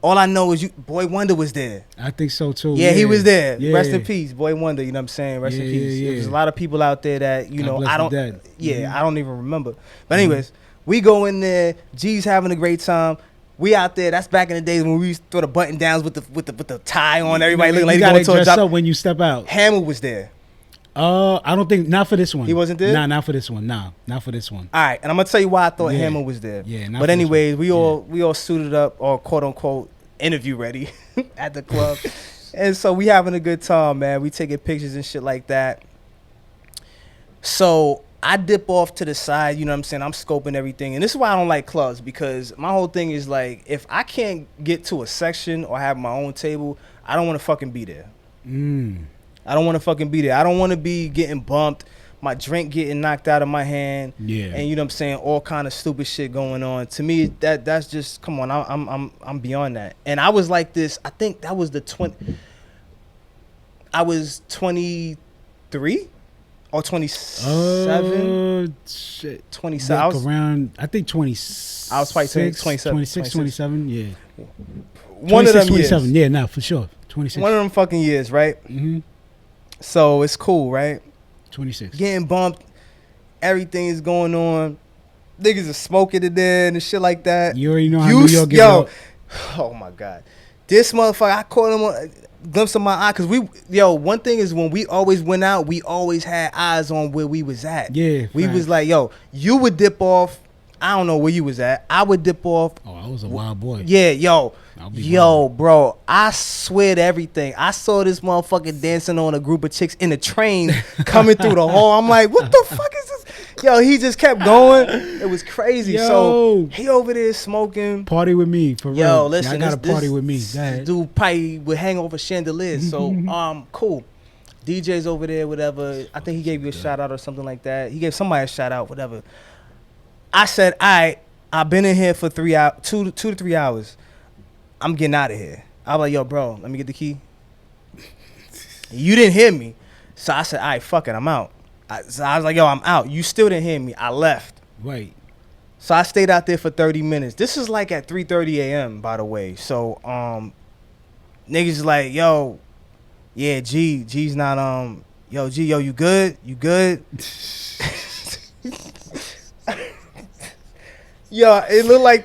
all I know is Boy Wonder was there. I think so too. Yeah, he was there. Yeah. Rest in peace, Boy Wonder. You know what I'm saying? Rest in peace. Yeah. There's a lot of people out there that God bless I don't. the dead. Yeah, I don't even remember. But anyways, we go in there. G's having a great time. We out there. That's back in the days when we used to throw the button downs with the tie on. Everybody looking like they going to a job. Up when you step out. Hammer was there. I don't think not for this one. He wasn't there? Nah, not for this one. Nah, not for this one. All right, and I'm gonna tell you why I thought Hammer was there. Yeah, but anyways, we all suited up or quote unquote interview ready at the club, and so we having a good time, man. We taking pictures and shit like that. So I dip off to the side, you know what I'm saying? I'm scoping everything, and this is why I don't like clubs, because my whole thing is like, if I can't get to a section or have my own table, I don't want to fucking be there. I don't want to fucking be there. I don't want to be getting bumped, my drink getting knocked out of my hand, and you know what I'm saying, all kind of stupid shit going on. To me, that's just, come on, I'm beyond that. And I was like this. I think that was I was 23 or 27. Shit, 27. I was around. I think 20. I was probably 27, 26, 27. Yeah. One of them 27. Years. Yeah, nah, for sure. 26. One of them fucking years, right? So it's cool, right? 26. Getting bumped, everything is going on. Niggas are smoking it there and shit like that. You already know how New York gets out. Oh my God. This motherfucker, I caught him on a glimpse of my eye, because one thing is, when we always went out, we always had eyes on where we was at. Yeah. We was like, you would dip off. I don't know where you was at. I would dip off. Oh, I was a wild boy. Yeah, bro, I swear to everything. I saw this motherfucker dancing on a group of chicks in a train coming through the hall. I'm like, what the fuck is this? He just kept going. It was crazy. So he over there smoking. Party with me, for real. Yo, listen, I got to party with me. This dude probably would hang over chandeliers. So, cool. DJ's over there, whatever. I think he gave you a shout out or something like that. He gave somebody a shout out, whatever. I said, all right, I've been in here for 2 to 3 hours. I'm getting out of here. I was like, yo, bro, let me get the key. You didn't hear me. So I said, all right, fuck it, I'm out. So I was like, yo, I'm out. You still didn't hear me. I left. Right. So I stayed out there for 30 minutes. This is like at 3:30 a.m. by the way. So niggas like, yo, yeah, G's not yo, G, yo, you good? You good? Yo, it looked like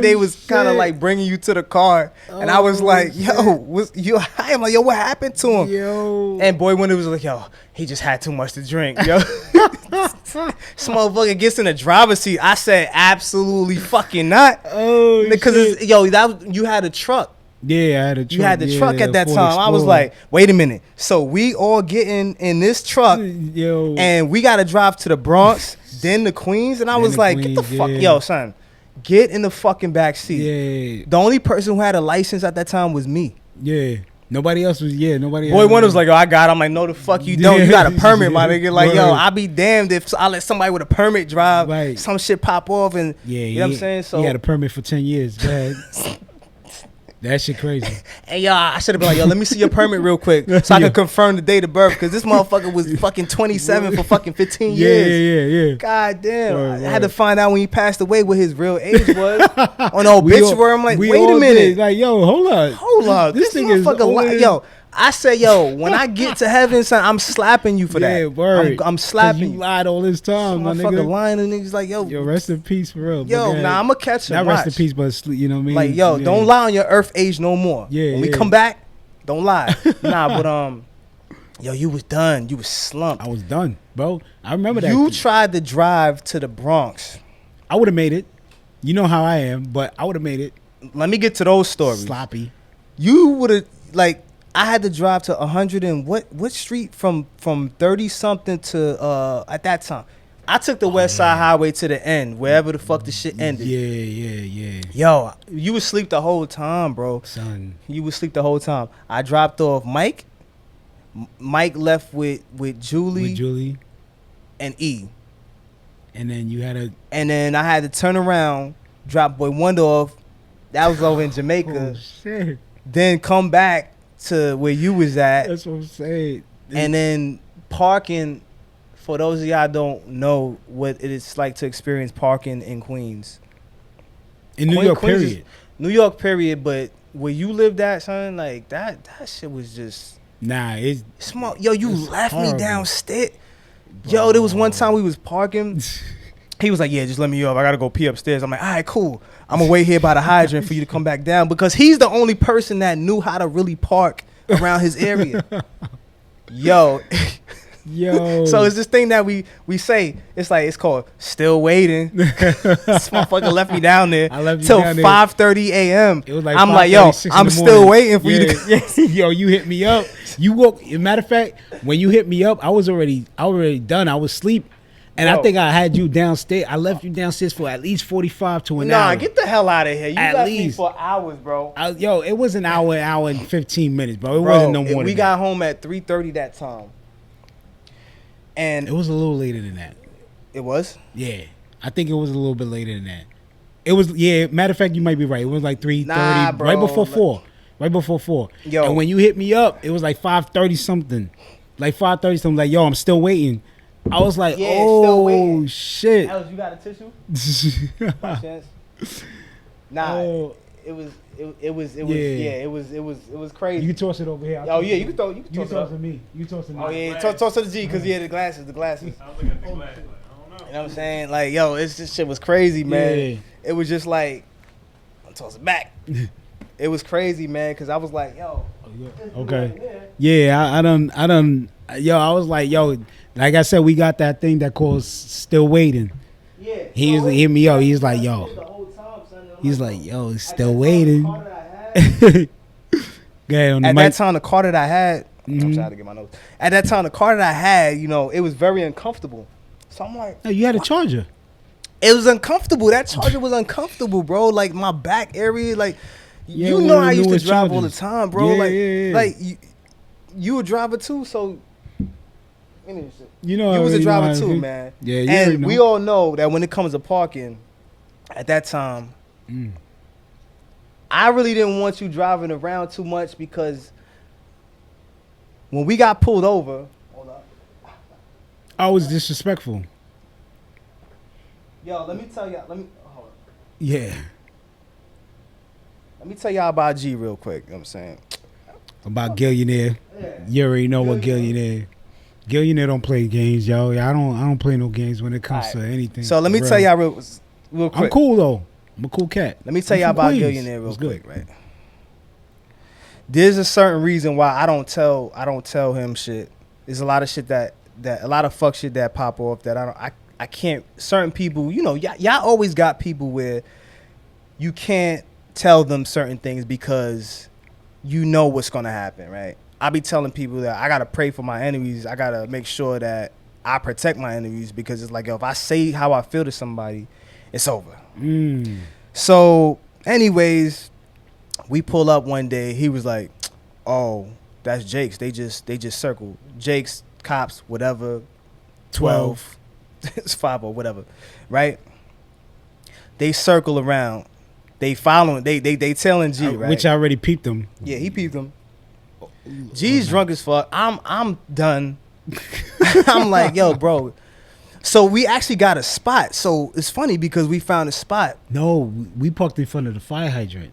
they was kind of like bringing you to the car, and I was like, yo, I'm like, yo, what happened to him? Yo. And boy, when it was like, yo, he just had too much to drink, yo. This motherfucker gets in the driver's seat. I said, absolutely fucking not. Oh, because yo, you had a truck. Yeah, I had a truck. You had the truck at that time. I was like, wait a minute. So we all getting in this truck, yo, and we got to drive to the Bronx, then the Queens. And I was like, get the fuck, yo, son, get in the fucking back seat. Yeah. The only person who had a license at that time was me. Yeah. Nobody else was. Yeah, nobody. Boy, one was like, "Oh, I got it." I'm like, "No, the fuck you don't. You got a permit, my nigga." Like, yo, I be damned if I let somebody with a permit drive, right. Some shit pop off, and yeah, you know what I'm saying. So he had a permit for 10 years. Go ahead. That shit crazy. And yo, I should have been like, yo, let me see your permit real quick so I can confirm the date of birth, because this motherfucker was fucking 27 for fucking 15 years. Yeah. God damn. Word. I had to find out when he passed away what his real age was. On the obituary, I'm like, wait a minute. Like, yo, hold up. This motherfucker, yo. I said, yo, when I get to heaven, son, I'm slapping you for that. Yeah, word. I'm slapping you. lied all this time, my nigga. Lying and niggas like, yo, rest in peace for real. Yo, nah, I'm gonna catch him. Not rest in peace, but you know what I mean. Like, yo, don't lie on your earth age no more. Yeah, when we come back, don't lie. Nah, but yo, you was done. You was slumped. I was done, bro. I remember that. You tried to drive to the Bronx. I would have made it. You know how I am, but I would have made it. Let me get to those stories. Sloppy. You would have, like, I had to drive to 100 and what street from 30 something to at that time. I took the West Side Highway to the end, wherever the fuck the shit ended. Yeah. Yo, you would sleep the whole time, bro. Son. You would sleep the whole time. I dropped off Mike. Mike left with Julie and E. And then you had And then I had to turn around, drop Boy Wonder off. That was over in Jamaica. Oh, shit. Then come back to where you was at. That's what I'm saying. And then parking, for those of y'all don't know what it is like to experience parking in Queens. In New York, period. New York, period. But where you lived at, son, like that shit was just... Nah, it's small. Yo, you left horrible. me downstairs. Yo, there was one time we was parking. He was like, yeah, just let me up. I got to go pee upstairs. I'm like, all right, cool. I'm going to wait here by the hydrant for you to come back down, because he's the only person that knew how to really park around his area. Yo. So it's this thing that we say. It's called still waiting. This motherfucker left me down there till 5:30 a.m. It was like I'm like, yo, I'm still waiting for you to. Yo, you hit me up. You woke. Matter of fact, when you hit me up, I was already done. I was asleep. And I think I had you downstairs. I left you downstairs for at least 45 to an hour. Nah, get the hell out of here. You at left least. me for hours, bro. It was an hour and 15 minutes, bro. It wasn't no more than we got home at 3:30 that time. And it was a little later than that. It was? Yeah. I think it was a little bit later than that. It was, yeah, matter of fact, you might be right. It was like 3:30, right before 4. Right before 4. Yo. And when you hit me up, it was like 5:30 something. Like 5:30 something. Like, yo, I'm still waiting. I was like, oh, shit. Alex, you got a tissue? By chance? Nah, it was crazy. You can toss it over here. Oh yeah, you can toss it to me. You toss it to me. Oh yeah, toss to the G, because the glasses. I was looking at the glasses. I don't know. You know what I'm saying? Like, yo, this shit was crazy, man. Yeah. It was just like, I'm tossing back. It was crazy, man, because I was like, yo. Okay. Yeah, I done. Yo, I was like, yo, like I said, we got that thing that calls still waiting. Yeah. He hit me up. He's like, yo. He's like, yo, still waiting. At that time, the car that I had, I'm sorry to get my notes. At that time, the car that I had, you know, it was very uncomfortable. So I'm like, no, you had a charger. It was uncomfortable. That charger was uncomfortable, bro. Like my back area, like Yeah, you know, I used to drive chargers. all the time, bro. Yeah. Like you a driver too, so you know, you was a driver too, man. Yeah, and we all know that when it comes to parking, at that time, I really didn't want you driving around too much, because when we got pulled over, hold up. I was disrespectful. Yo, let me tell y'all. Hold on. Yeah. Let me tell y'all about G real quick. You know what I'm saying? About Gillionaire. You already know what Gillionaire. Gillionaire don't play games, yo. I don't play no games when it comes to anything. So let me tell y'all real quick. I'm cool though. I'm a cool cat. Let me tell y'all about Gillionaire real quick, right? There's a certain reason why I don't tell him shit. There's a lot of shit that a lot of fuck shit that pop off that I can't. Certain people, you know, y'all always got people where you can't tell them certain things because you know what's gonna happen, right? I be telling people that I gotta pray for my enemies. I gotta make sure that I protect my enemies because it's like, yo, if I say how I feel to somebody, it's over. So, anyways, we pull up one day. He was like, "Oh, that's Jake's. They just circled Jake's, cops, whatever, 12, it's 5 or whatever, right? They circle around. They following. They telling G, right? Which I already peeped them. Yeah, he peeped them. G's drunk as fuck. I'm done. I'm like, yo, bro. So we actually got a spot. So it's funny because we found a spot. No, we parked in front of the fire hydrant.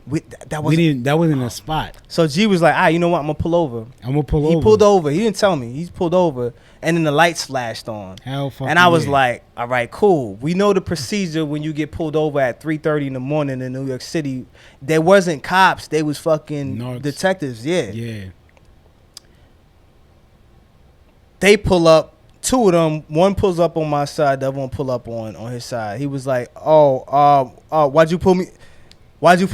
That wasn't a spot. So G was like, you know what? I'm gonna pull over. He pulled over. He didn't tell me. He pulled over, and then the lights flashed on. And I was like, all right, cool. We know the procedure when you get pulled over at 3:30 in the morning in New York City. There wasn't cops. They was fucking detectives. Yeah. Yeah. They pull up. 2 of them, one pulls up on my side, the other one pull up on his side. He was like, why'd you pull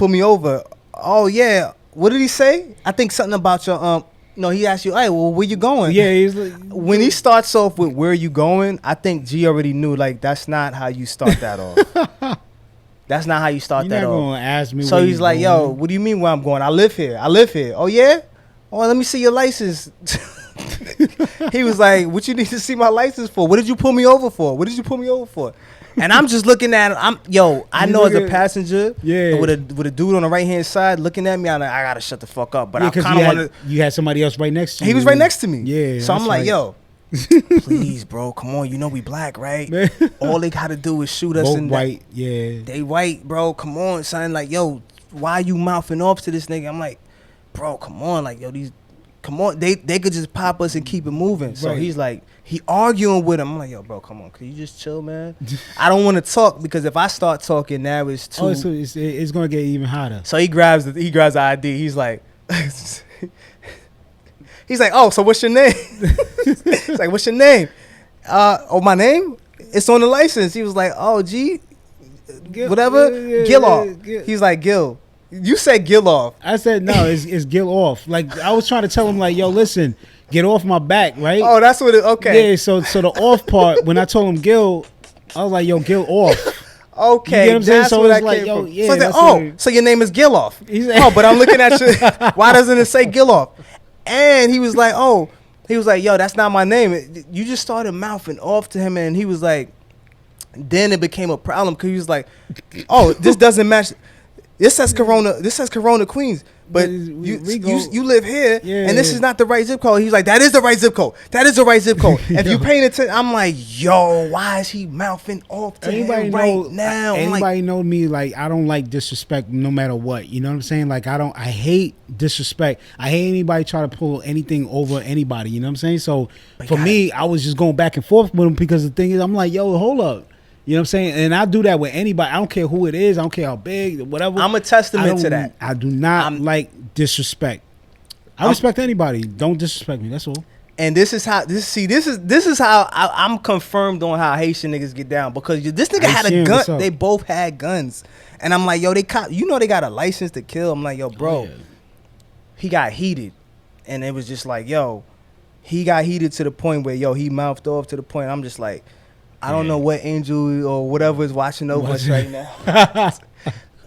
me over? Oh yeah. What did he say? I think something about your no, he asked you, hey, well, where you going? Yeah, he's like, when he starts off with where you going, I think G already knew, like, that's not how you start that off. That's not how you start that off. You're not gonna ask me. So he's like, yo, what do you mean where I'm going? I live here. Oh yeah? Oh, let me see your license. He was like, what you need to see my license for? What did you pull me over for? And I'm just looking at him. I know as a passenger, with a dude on the right hand side looking at me, I'm like, I gotta shut the fuck up. But I kind of want to. You had somebody else right next to you. He was right next to me. Yeah. So I'm like, yo, please, bro, come on. You know we black, right? All they gotta do is shoot us. Both in white. Yeah. They white, bro. Come on, son. Like, yo, why you mouthing off to this nigga? I'm like, bro, come on. Like, yo, come on, they could just pop us and keep it moving. So he's like, he arguing with him. I'm like, yo, bro, come on, can you just chill, man? I don't want to talk because if I start talking now, it's too. Oh, so it's gonna get even hotter. So he grabs the ID. He's like, oh, so what's your name? He's like, what's your name? My name? It's on the license. He was like, oh, G, whatever, Gillionaire. He's like, Gil. You said Gil off. I said no, it's Gil off. Like I was trying to tell him, like, yo, listen, get off my back, right? Oh, that's what it. Okay. Yeah. So the off part, when I told him Gil, I was like, yo, Gil off. Okay, you know what I'm saying? So it's like, yo, yeah. So your name is Gil off. Oh, but I'm looking at you. Why doesn't it say Gil off? And he was like, yo, that's not my name. You just started mouthing off to him, and he was like, then it became a problem because he was like, oh, this doesn't match. This says Corona Queens, but you live here, and this is not the right zip code. He's like, that is the right zip code. If you paying attention, I'm like, yo, why is he mouthing off to him right now? Anybody know me? Like, I don't like disrespect no matter what. You know what I'm saying? Like, I hate disrespect. I hate anybody try to pull anything over anybody. You know what I'm saying? So for me, I was just going back and forth with him because the thing is, I'm like, yo, hold up. You know what I'm saying? And I do that with anybody. I don't care who it is. I don't care how big, whatever. I'm a testament to that. I do not like disrespect. I respect anybody. Don't disrespect me. That's all. And this is how I'm confirmed on how Haitian niggas get down because this nigga had a gun. They both had guns, and I'm like, yo, they got a license to kill. I'm like, yo, bro, he got heated, and it was just like, yo, he got heated to the point where, yo, he mouthed off to the point. I'm just like, I don't know what angel or whatever is watching over us right now.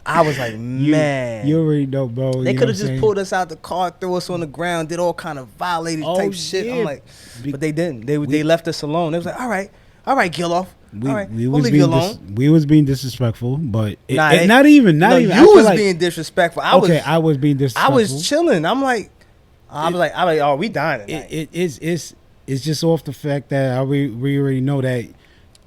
I was like, man. You already know, bro. They could have just pulled us out the car, threw us on the ground, did all kind of violated type shit. Yeah. I'm like, but they didn't. They left us alone. They was like, all right, Gil off. All right, we'll leave you alone. We was being disrespectful, but not even. You was being disrespectful. I was being disrespectful. I was chilling. I was like, oh, we dying tonight. It's just off the fact that we already know that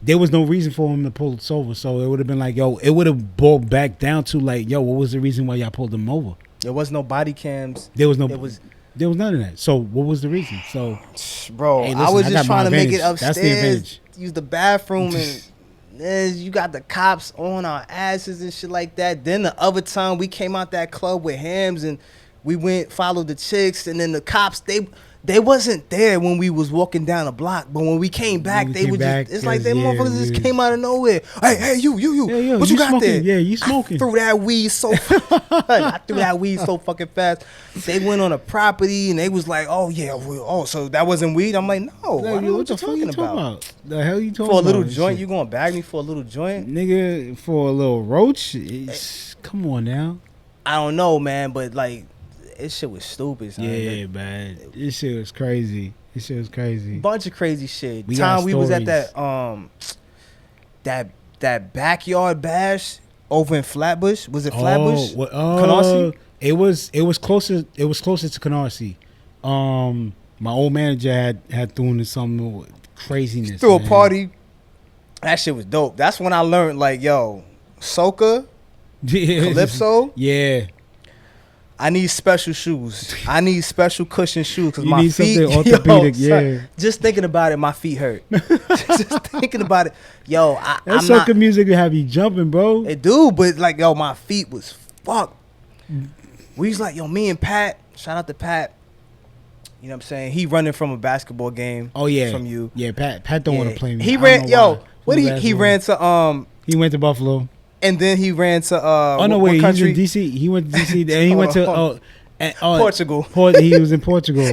there was no reason for him to pull us over. So it would have been like, yo, it would have boiled back down to like, yo, what was the reason why y'all pulled him over? There was no body cams. There was no. There was none of that. So what was the reason? So, bro, hey, I listen, was I just got my trying to make it advantage. That's the upstairs, advantage. use the bathroom, and you got the cops on our asses and shit like that. Then the other time we came out that club with Hams and we went followed the chicks, and then the cops they wasn't there when we was walking down the block, but when we came back, When we they came were back, just, it's like they yeah, motherfuckers just yeah. came out of nowhere. Hey, you, Yeah, what you got smoking? there? Yeah, you smoking. I threw that weed so I threw that weed so fucking fast. They went on a property and they was like, oh yeah, so that wasn't weed? I'm like, no, I don't know what you're talking about. The hell you talking For a about? little This joint, shit? you gonna bag me for a little joint? Nigga, for a little roach? Come on now. I don't know, man, but like, this shit was stupid. Son. Yeah, man. This shit was crazy. Bunch of crazy shit. We got We was at stories. that backyard bash over in Flatbush. Was it Flatbush? Canarsie? It was closer to Canarsie. My old manager had thrown in some craziness. Threw a man. party. That shit was dope. That's when I learned, like, yo, soca, Yeah. calypso. Yeah. I need special shoes. I need special cushion shoes because You my need feet. something orthopedic, son, yeah. just thinking about it, my feet hurt. Just thinking about it, yo. That I'm soca not. music will have you jumping, bro. It do, but like, yo, my feet was fucked. We was like, yo, me and Pat. Shout out to Pat. You know what I'm saying? He running from a basketball game. Oh yeah. from you. Yeah, Pat don't want to play me. He I don't ran. know Yo, why. what From he basketball. ran to He went to Buffalo. and then he ran to Oh no, what wait, he was country? in DC. He went to DC and he went to Portugal. He was in Portugal.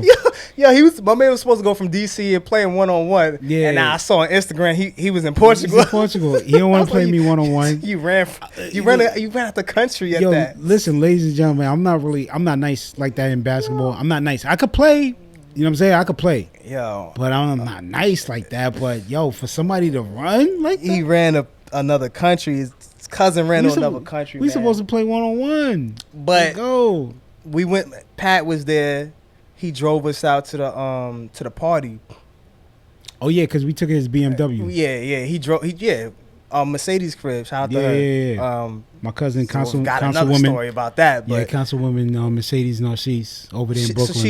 Yeah, my man was supposed to go from DC and play 1-on-1. Yeah. And I saw on Instagram he was in He Portugal. was in Portugal. He don't want to play me one on one. You ran out the country at Yo, that. listen, ladies and gentlemen, I'm not nice like that in basketball. I'm not nice. I could play. You know what I'm saying? I could play. Yo, But I'm not nice like that. But yo, for somebody to run like that, he ran another country. His cousin ran to another country. We man. supposed to play 1-on-1. But go. we went. Pat was there. He drove us out to the party. Oh yeah, because we took his BMW. Yeah. He drove. Mercedes crib. Shout out to her. Yeah. My cousin, So got another councilwoman. story about that. Yeah, But Councilwoman Mercedes Narcisse over there in Brooklyn. so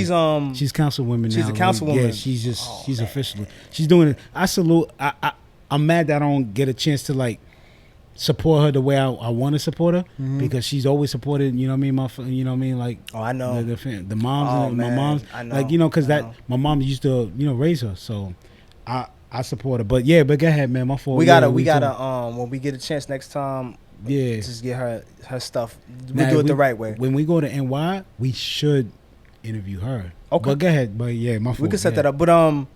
she's councilwoman now. she's a councilwoman. Yeah, she's officially. She's doing it. I salute. I'm mad that I don't get a chance to like support her the way I want to support her because she's always supported. You know what I mean? You know what I mean? Like I know the moms. Oh, and my man. moms. I know. Like because I know. my mom used to raise her. So I support her. But yeah, but go ahead, man. My fault. we Yeah, gotta talk- when we get a chance next time. Yeah. Just get her stuff. Nah, We'll do it the right way. When we go to NY, we should interview her. Okay. But go ahead. But yeah, my fault. We can set that up. But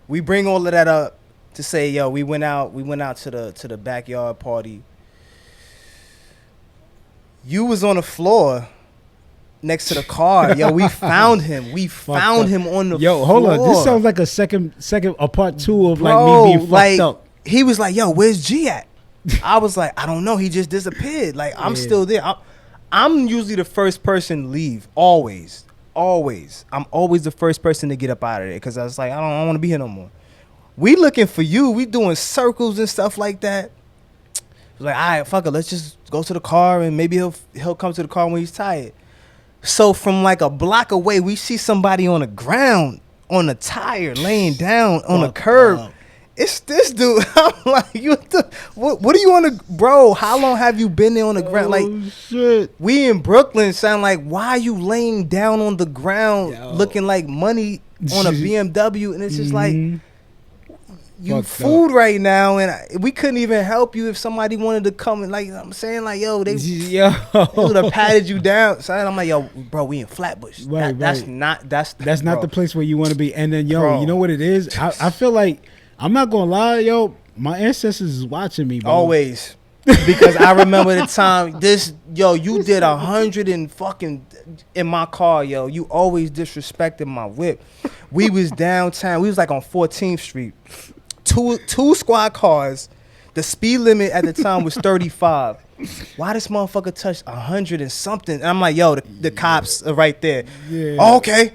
we bring all of that up to say, yo, we went out to the backyard party. You was on the floor next to the car. Yo, we found him. We found him on the floor. Yo, hold on. This sounds like a part two of like Bro, me being fucked like, up. He was like, yo, where's G at? I was like, I don't know. He just disappeared. Like, I'm still there. I'm usually the first person to leave. Always. I'm always the first person to get up out of there because I was like, I don't want to be here no more. We looking for you. We doing circles and stuff like that. It was like, all right, fuck it. Let's just go to the car and maybe he'll come to the car when he's tired. So from like a block away, we see somebody on the ground, on a tire, laying down on a curb. It's this dude. I'm like, what are you on the, bro? How long have you been there on the ground? Like, Shit. we in Brooklyn sound like, why are you laying down on the ground looking like money on a BMW? And it's just like, you Fucked food right now, and we couldn't even help you if somebody wanted to come and like I'm saying like yo they would have patted you down. So I'm like yo bro, we in Flatbush. Right, That's right. not Not the place where you want to be. And then Bro. you know what it is? I feel like I'm not gonna lie, yo. My ancestors is watching me, bro. always because I remember the time you did 100 and fucking in my car, yo. You always disrespected my whip. We was downtown. We was like on 14th Street. Two squad cars. The speed limit at the time was 35. Why this motherfucker touched 100 and something? And I'm like, yo, the cops are right there. Yeah. Oh, okay.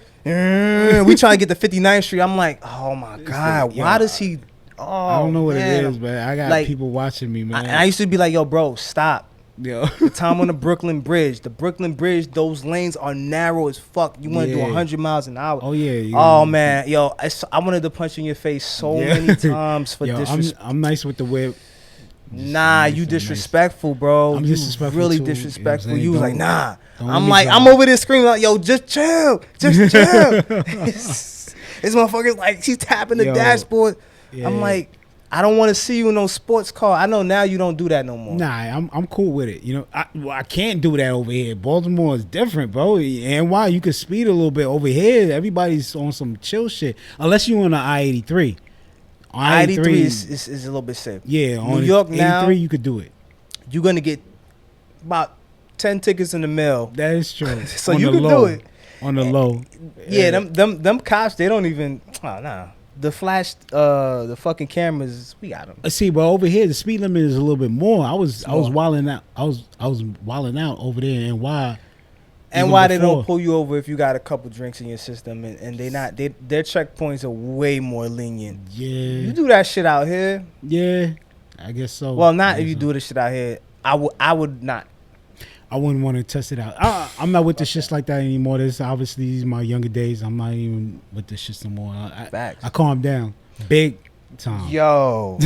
We trying to get to 59th Street. I'm like, oh my God. Why does he Oh, I don't know what man. it is, but I got Like, people watching me, man. I used to be like, yo, bro, stop. Yo. The time on the Brooklyn Bridge. The Brooklyn Bridge, those lanes are narrow as fuck. You want to do Yeah. 100 miles an hour. Oh yeah. Oh, man. Yo, I wanted to punch you in your face so many times for Yo, disrespect. I'm nice with the whip. Nah, nice, you I'm disrespectful, bro. I'm you disrespectful really too, you know what I'm disrespectful. saying? You was like, Don't- nah. don't let I'm me like, drop. I'm over there screaming like, yo, just chill. Just chill. This motherfucker's like, she's tapping the Yo, dashboard. Yeah. I'm like, I don't want to see you in no sports car. I know now you don't do that no more. Nah, I'm cool with it. You know, I can't do that over here. Baltimore is different, bro. And why you can speed a little bit over here? Everybody's on some chill shit, unless you on the I-83. I-83 is a little bit safe. Yeah, New on York 83 now, you could do it. you're gonna get about 10 tickets in the mail. That is true. So On you the can low, do it. on the low. Yeah, them cops, they don't even. Oh nah, the flash, the fucking cameras, we got them. See, but over here the speed limit is a little bit more. I was more. wilding out. I was wilding out over there, and why? And even why they before. don't pull you over if you got a couple drinks in your system, and their checkpoints are way more lenient. You Yeah, do that shit out here. yeah. I guess so. Well, not I if you guess do this shit out here. I would not. I wouldn't want to test it out. I'm not with the shits like that anymore. This obviously these my younger days. I'm not even with the shits no more. Facts. I calmed down big time. Yo,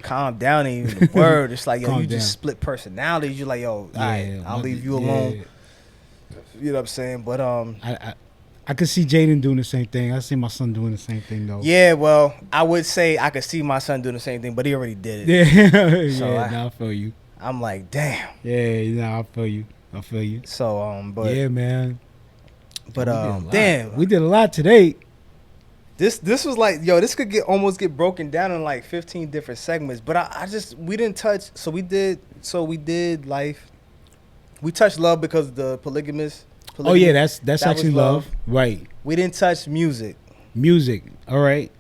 calm down ain't even the word. It's like, yo, Calm you just down. split personalities. You're like, yo, all right, Yeah, I'll leave you yeah. alone. You know what I'm saying? But I could see Jaden doing the same thing. I see my son doing the same thing though. yeah, well, I would say I could see my son doing the same thing, but he already did it. Yeah, So yeah. I- Nah, I feel you. I'm like, damn. Yeah, nah, I feel you. I feel you. So but Yeah, man. but We did a lot. damn, we did a lot today. this was like, yo, this could almost get broken down in like 15 different segments. But I just we didn't touch. So we did life. We touched love because of the polygamous. Oh yeah, that's That was actually love. Right. We didn't touch music. Music. All right.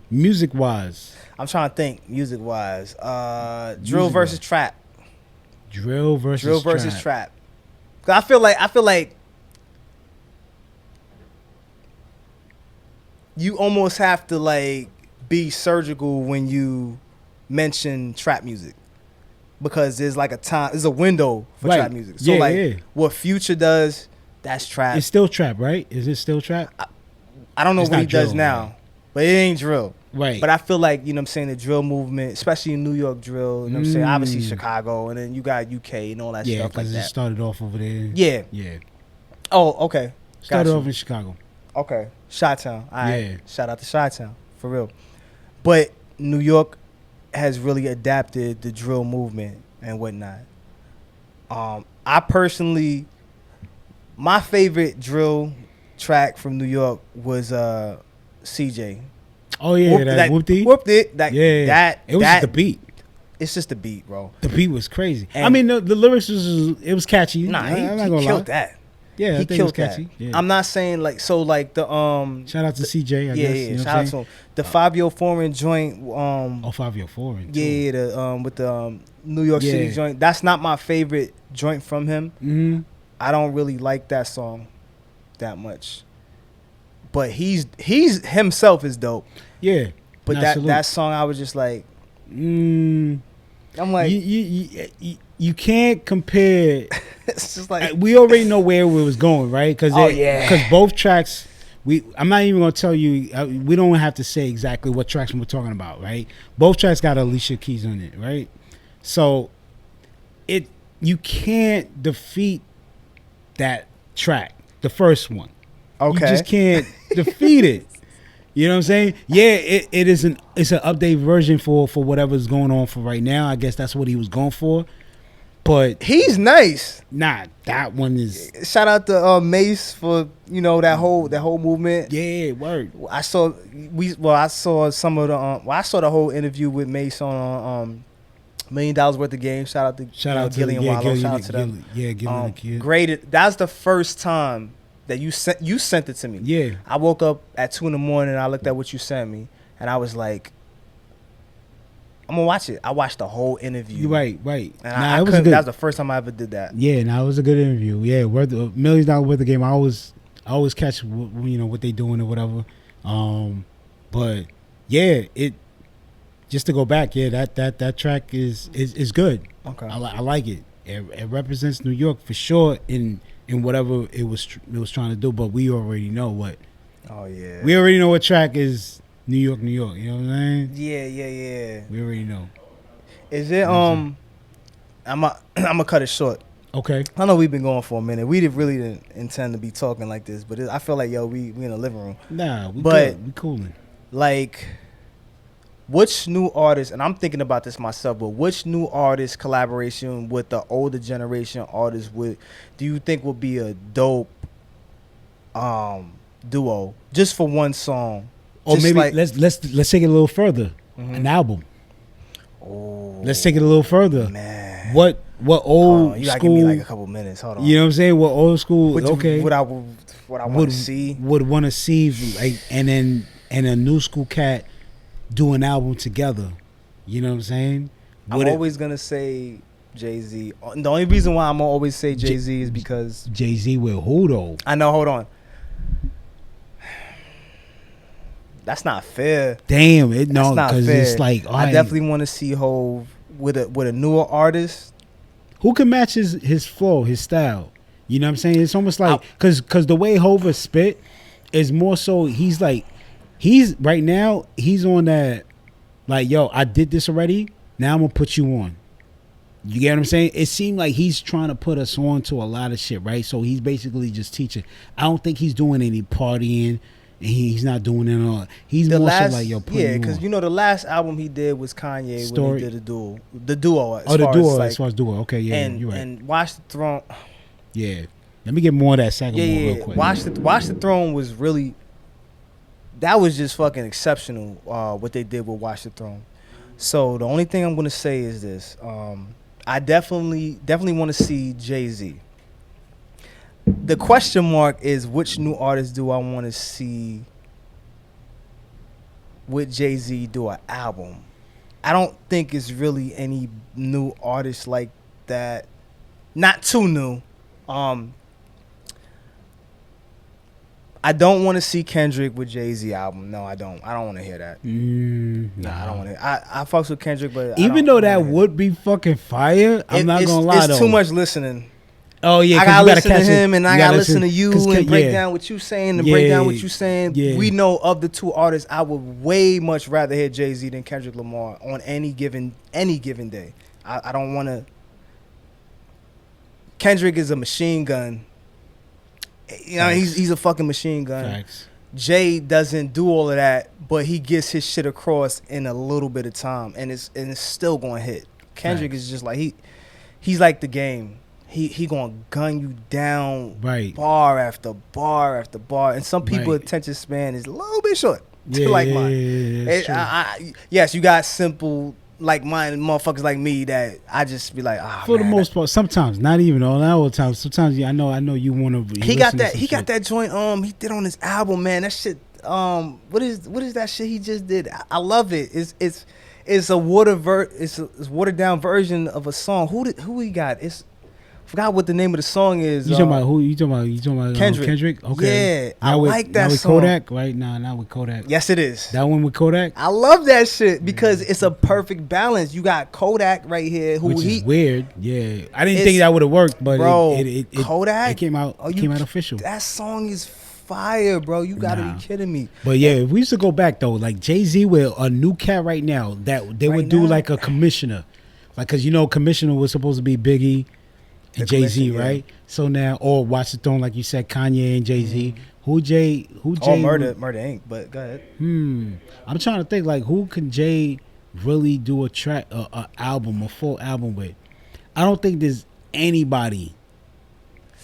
Music wise. I'm trying to think music wise. Drill Music-wise. versus trap. Drill versus Trap. 'Cause I feel like you almost have to like be surgical when you mention trap music. Because there's like there's a window for Right. trap music. So Yeah, like yeah. what Future does, that's trap. It's still trap, right? Is it still trap? I don't know it's what not he does drill, now, right. but it ain't drill. Right. But I feel like, you know what I'm saying, the drill movement, especially in New York drill, you know what I'm saying, obviously Chicago, and then you got UK and all that yeah, stuff like because it that. started off over there. Yeah. Yeah. Oh, okay. Started Gotcha. off in Chicago. Okay. Chi-Town. All right. Yeah. Shout out to Chi-Town, for real. But New York has really adapted the drill movement and whatnot. I personally, my favorite drill track from New York was CJ. Oh yeah, that whoopty. Whooped it. That, Yeah. That, It was that, just the beat. It's just the beat, bro. The beat was crazy. And- I mean, the lyrics was catchy. Nah, I'm not he gonna killed lie. that. Yeah, I He think it was killed that. catchy. Yeah. I'm not saying like the Shout out to CJ. I yeah, guess. yeah. You know Shout what out I'm to saying? him. The Fabio Foreign joint. Oh, 504. Yeah, the with the New York City Yeah. joint. That's not my favorite joint from him. Mm-hmm. I don't really like that song that much. But he's himself is dope. Yeah. But Nah, that salute. that song I was just like, Mm, I'm like, you can't compare. it's just like, We already know where it was going, right? Because Oh, yeah. because both tracks. I'm not even gonna tell you. We don't have to say exactly what tracks we're talking about, right? Both tracks got Alicia Keys on it, right? So you can't defeat that track, the first one. okay. You just can't defeat it. You know what I'm saying? Yeah, it's an update version for whatever's going on for right now. I guess that's what he was going for. But He's nice. nah, that one is Shout out to Mace for, you know, that whole movement. yeah, word. I saw some of the I saw the whole interview with Mace on $1 Million Worth of Game. Shout out to Gillian Wallow. Shout out to them. Gillian the kid. Graded. That's the first time that you sent it to me. Yeah. I woke up at 2 a.m. and I looked at what you sent me, and I was like, I'm gonna watch it. I watched the whole interview. You're right. And Nah, I it was couldn't. good. That was the first time I ever did that. Yeah, nah, it was a good interview. Yeah, $1 million worth of game. I always catch what they doing or whatever. But yeah, it. Just to go back, yeah, that track is good. Okay. I like it. It represents New York for sure in whatever it was trying to do. But we already know what. Oh yeah. We already know what track is New York, New York. You know what I'm saying? Yeah. We already know. Is it I'm gonna cut it short. Okay. I know we've been going for a minute. We didn't intend to be talking like this, but I feel like we in the living room. Nah, we cooling. Like, which new artist? And I'm thinking about this myself. But which new artist collaboration with the older generation artists do you think would be a dope duo just for one song? Or just maybe like, let's take it a little further. An album. Oh, let's take it a little further. Man, what old you gotta school? give me like a couple minutes. Hold on. You know what I'm saying? What old school? What I want to see would want to see like, and a new school cat do an album together. You know what I'm saying? I'm always gonna say Jay-Z. The only reason why I'm gonna always say Jay-Z is because Jay-Z with who though? I know. Hold on. That's not fair. Damn, because it's like I definitely want to see Hov with a newer artist who can match his flow, his style. You know what I'm saying? It's almost like because the way Hov spit is more so he's right now he's on that like, yo, I did this already. Now I'm gonna put you on. You get what I'm saying? It seemed like he's trying to put us on to a lot of shit, right? So he's basically just teaching. I don't think he's doing any partying. He's not doing it all. He's more so like, yo, put because the last album he did was Kanye when he did the duo. As far as duo. Okay, yeah, you're right. And Watch the Throne. Yeah, let me get more of that second one real quick. Watch the Throne was really, that was just fucking exceptional. What they did with Watch the Throne. So the only thing I'm gonna say is this: I definitely want to see Jay-Z. The question mark is which new artist do I want to see with Jay-Z do an album? I don't think it's really any new artists like that. Not too new. I don't want to see Kendrick with Jay-Z album. No, I don't. I don't want to hear that. Nah, I don't want to. I fucks with Kendrick, but even though that would be fucking fire, I'm not gonna lie though. It's too much listening. Oh yeah, I gotta listen to him and I gotta listen to you and break down what you saying and break down what you saying. Yeah. We know of the two artists, I would way much rather hear Jay-Z than Kendrick Lamar on any given day. I don't want to. Kendrick is a machine gun. You know, he's a fucking machine gun. Facts. Jay doesn't do all of that, but he gets his shit across in a little bit of time, and it's still going to hit. Kendrick is just like he's like the game. He gonna gun you down, right? Bar after bar after bar, and some people attention span is a little bit short, like mine. Yes, you got simple like mine, motherfuckers like me that I just be like, for the most part, sometimes not even all the time. Sometimes I know you want to. He got that joint. He did on his album, man. That shit. What is that shit he just did? I love it. It's a watered down version of a song. Who he got? Forgot what the name of the song is. You talking about who? You talking about Kendrick? Okay. Yeah, I like that with song. Kodak, right? Nah, not with Kodak. Yes, it is. That one with Kodak. I love that shit because it's a perfect balance. You got Kodak right here, which is weird. Yeah, I didn't think that would have worked, but Kodak it came out official. That song is fire, bro. You gotta be kidding me. But yeah, if we used to go back though, like Jay-Z with a new cat right now, that they would do like a commissioner, like because commissioner was supposed to be Biggie and Jay-Z, right? So now, or Watch the Throne, like you said, Kanye and Jay-Z. Who Jay? Murder Inc. But go ahead. I'm trying to think like who can Jay really do a track, a full album with? I don't think there's anybody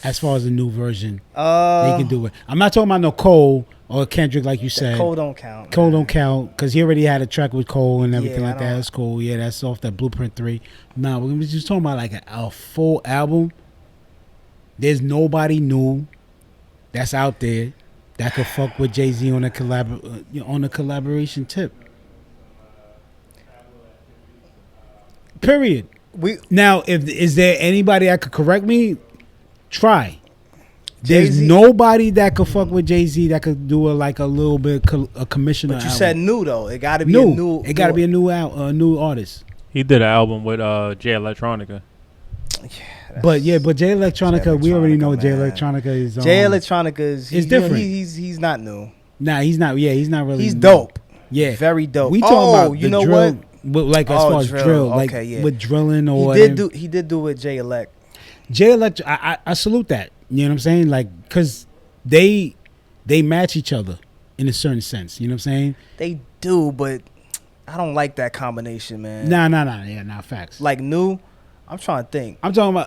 as far as a new version they can do it. I'm not talking about no Cole or Kendrick, like you said. Cole don't count. Cole don't count because he already had a track with Cole and everything like that. That's cool. Yeah, that's off that Blueprint 3. Nah, we're just talking about like a full album. There's nobody new that's out there that could fuck with Jay-Z on a collaboration tip. Period. Now, is there anybody that could correct me? Try. There's Jay-Z. nobody that could fuck with Jay-Z that could do a little bit a commissioner. But you album. said new though. It got to be a new. It got to be a new artist. He did an album with Jay Electronica. But Jay Electronica, we already know Jay man. Electronica is. Jay Electronica is different. He's not new. Nah, he's not. Yeah, he's not really. He's new. dope. Yeah, Very dope. We talking about you the know drill, what? but like as far as drill, like with drilling or he did do with Jay Elect. Jay Elect. I salute that. You know what I'm saying? Like, cause they match each other in a certain sense. You know what I'm saying? They do, but I don't like that combination, man. Nah. Yeah, nah. Facts. Like new. I'm trying to think.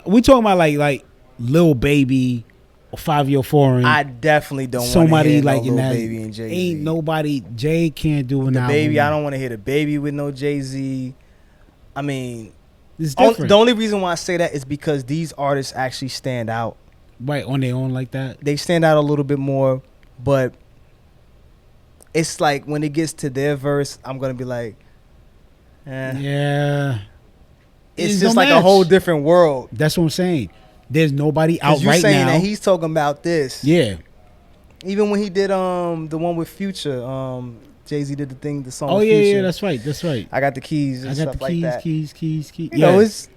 We talking about like Lil Baby or 5 Year Foreign. I definitely don't want somebody to hear like no in Lil that. Baby and Jay-Z. Ain't nobody. Jay can't do an the album. Baby. I don't want to hear the Baby with no Jay-Z. I mean, It's different. the only reason why I say that is because these artists actually stand out. Right, on their own like that. They stand out a little bit more, but it's like when it gets to their verse, I'm gonna be like, Yeah. It's It's just no like a match. whole different world. That's what I'm saying. There's nobody out You're right saying now. that he's talking about this. Yeah. Even when he did the one with Future, Jay-Z did the song. Oh with yeah, Future. yeah. That's right. That's right. I got the keys and I got stuff the like that. keys. You know, it's.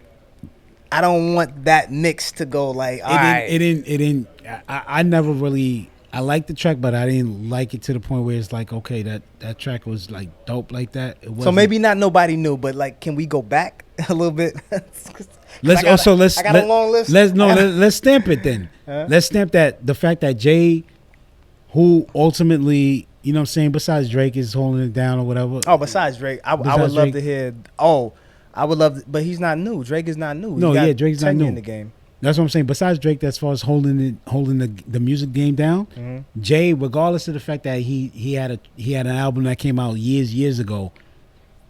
I don't want that mix to go like. It didn't. I never really. I liked the track, but I didn't like it to the point where it's like, okay, that track was like dope like that. It So wasn't- maybe not nobody knew, but like, can we go back a little bit? let's I got a long list. Let's stamp it then. Huh? Let's stamp that the fact that Jay, who ultimately, you know what I'm saying, besides Drake is holding it down or whatever. Oh, besides Drake, I would Besides love Drake. to hear. Oh, I would love, but he's not new. Drake is not new. No, He got yeah, Drake's not 10 new in the game. That's what I'm saying. Besides Drake, as far as holding the music game down, Mm-hmm. Jay, regardless of the fact that he had an album that came out years ago,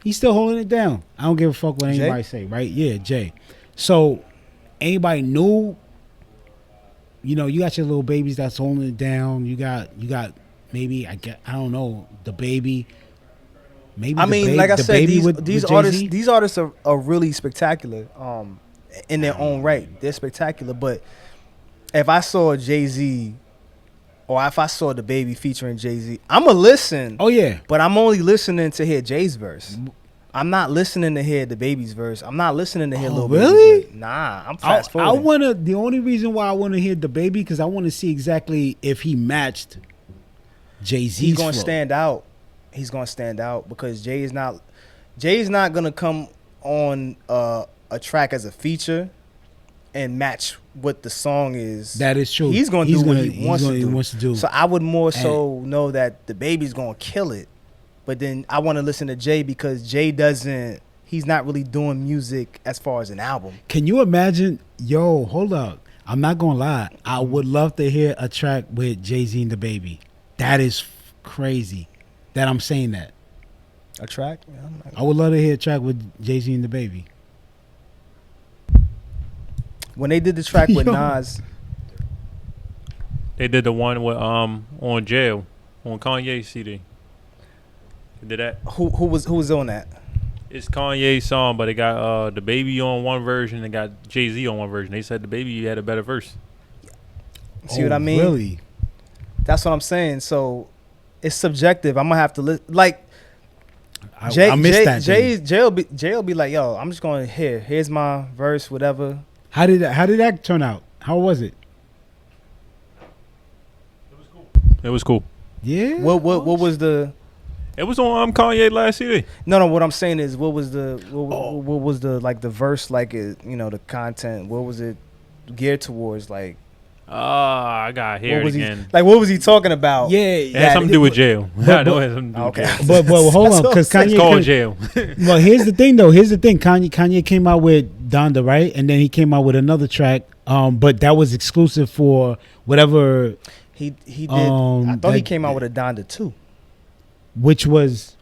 he's still holding it down. I don't give a fuck what anybody say, right? Yeah, Jay. So anybody new, you know, you got your little babies that's holding it down. You got maybe I don't know, the Baby. Maybe I mean, like I said, Baby these with artists, Jay-Z. these artists are really spectacular. In their own right, they're spectacular. But if I saw Jay-Z, or if I saw the Baby featuring Jay-Z, I'ma listen. Oh yeah. But I'm only listening to hear Jay's verse. I'm not listening to hear the Baby's verse. I'm not listening to hear Lil Baby's really? verse. Nah, I'm I fast forwarding. the only reason why I wanna hear the Baby because I wanna see exactly if he matched Jay-Z's He's gonna flow. stand out. He's gonna stand out because Jay is not gonna come on a track as a feature and match what the song is. That is true. He's gonna do what he wants to do. So So I would more so know that the Baby's gonna kill it, but then I want to listen to Jay because Jay doesn't. He's not really doing music as far as an album. can you imagine? Yo, hold up. I'm not gonna lie. I would love to hear a track with Jay-Z and the Baby. That is crazy. That I'm saying that. A track? I would love to hear a track with Jay-Z and the Baby. When they did the track with Yo. Nas, They did the one with on Jail on Kanye's CD. They did that. who was on that? It's Kanye's song, but it got the Baby on one version and got Jay-Z on one version. They said the Baby had a better verse. See what I mean? Really? That's what I'm saying. So it's subjective. I'm gonna have to like. I missed that. thing. Jay will be like, yo, I'm just going here's my verse, whatever. How did that turn out? How was it? It was cool. Yeah. What was the It was on Kanye last CD. no what I'm saying is what was the what was the like the verse like it, you know, the content, what was it geared towards, like I got to hear what it was again. he like what was he talking about? Yeah. It has something to do with jail. I know it has something to do with Okay. jail. But hold on, because That's It's Kanye. called jail. Well, here's the thing, though. Here's the thing. Kanye came out with Donda, right? And then he came out with another track. But that was exclusive for whatever, He did. Um, I thought he that- came out with a Donda too. which was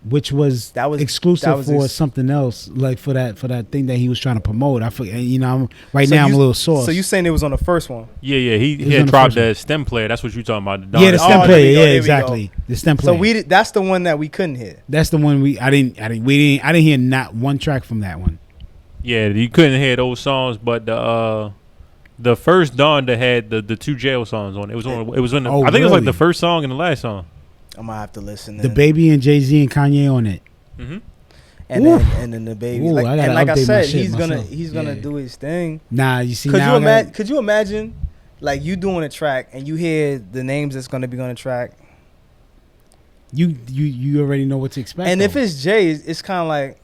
That was exclusive that was for ex- something else, like for that thing that he was trying to promote. I forget. You know, I'm So now I'm you- a little sore. So you saying it was on the first one? Yeah. He was on had the dropped first one. the stem player. That's what you talking about. yeah, the Donda. stem Oh, player. there we go, Yeah, there we exactly. The stem player. So that's the one that we couldn't hear. That's the one I didn't hear not one track from that one. Yeah, you couldn't hear those songs, but the the first Donda had the 2 jail songs on it. It was on. It was on. Oh, I think it was like really? the first song and the last song. I'm gonna have to listen. The Baby and Jay-Z and Kanye on it. Mm-hmm. and then the Baby. Ooh, Like, I gotta and like I update my said, shit he's gonna myself. do his thing. Nah, you see Could now. could you imagine, like you doing a track and you hear the names that's gonna be on the track, you already know what to expect. and if though. it's Jay, it's kind of like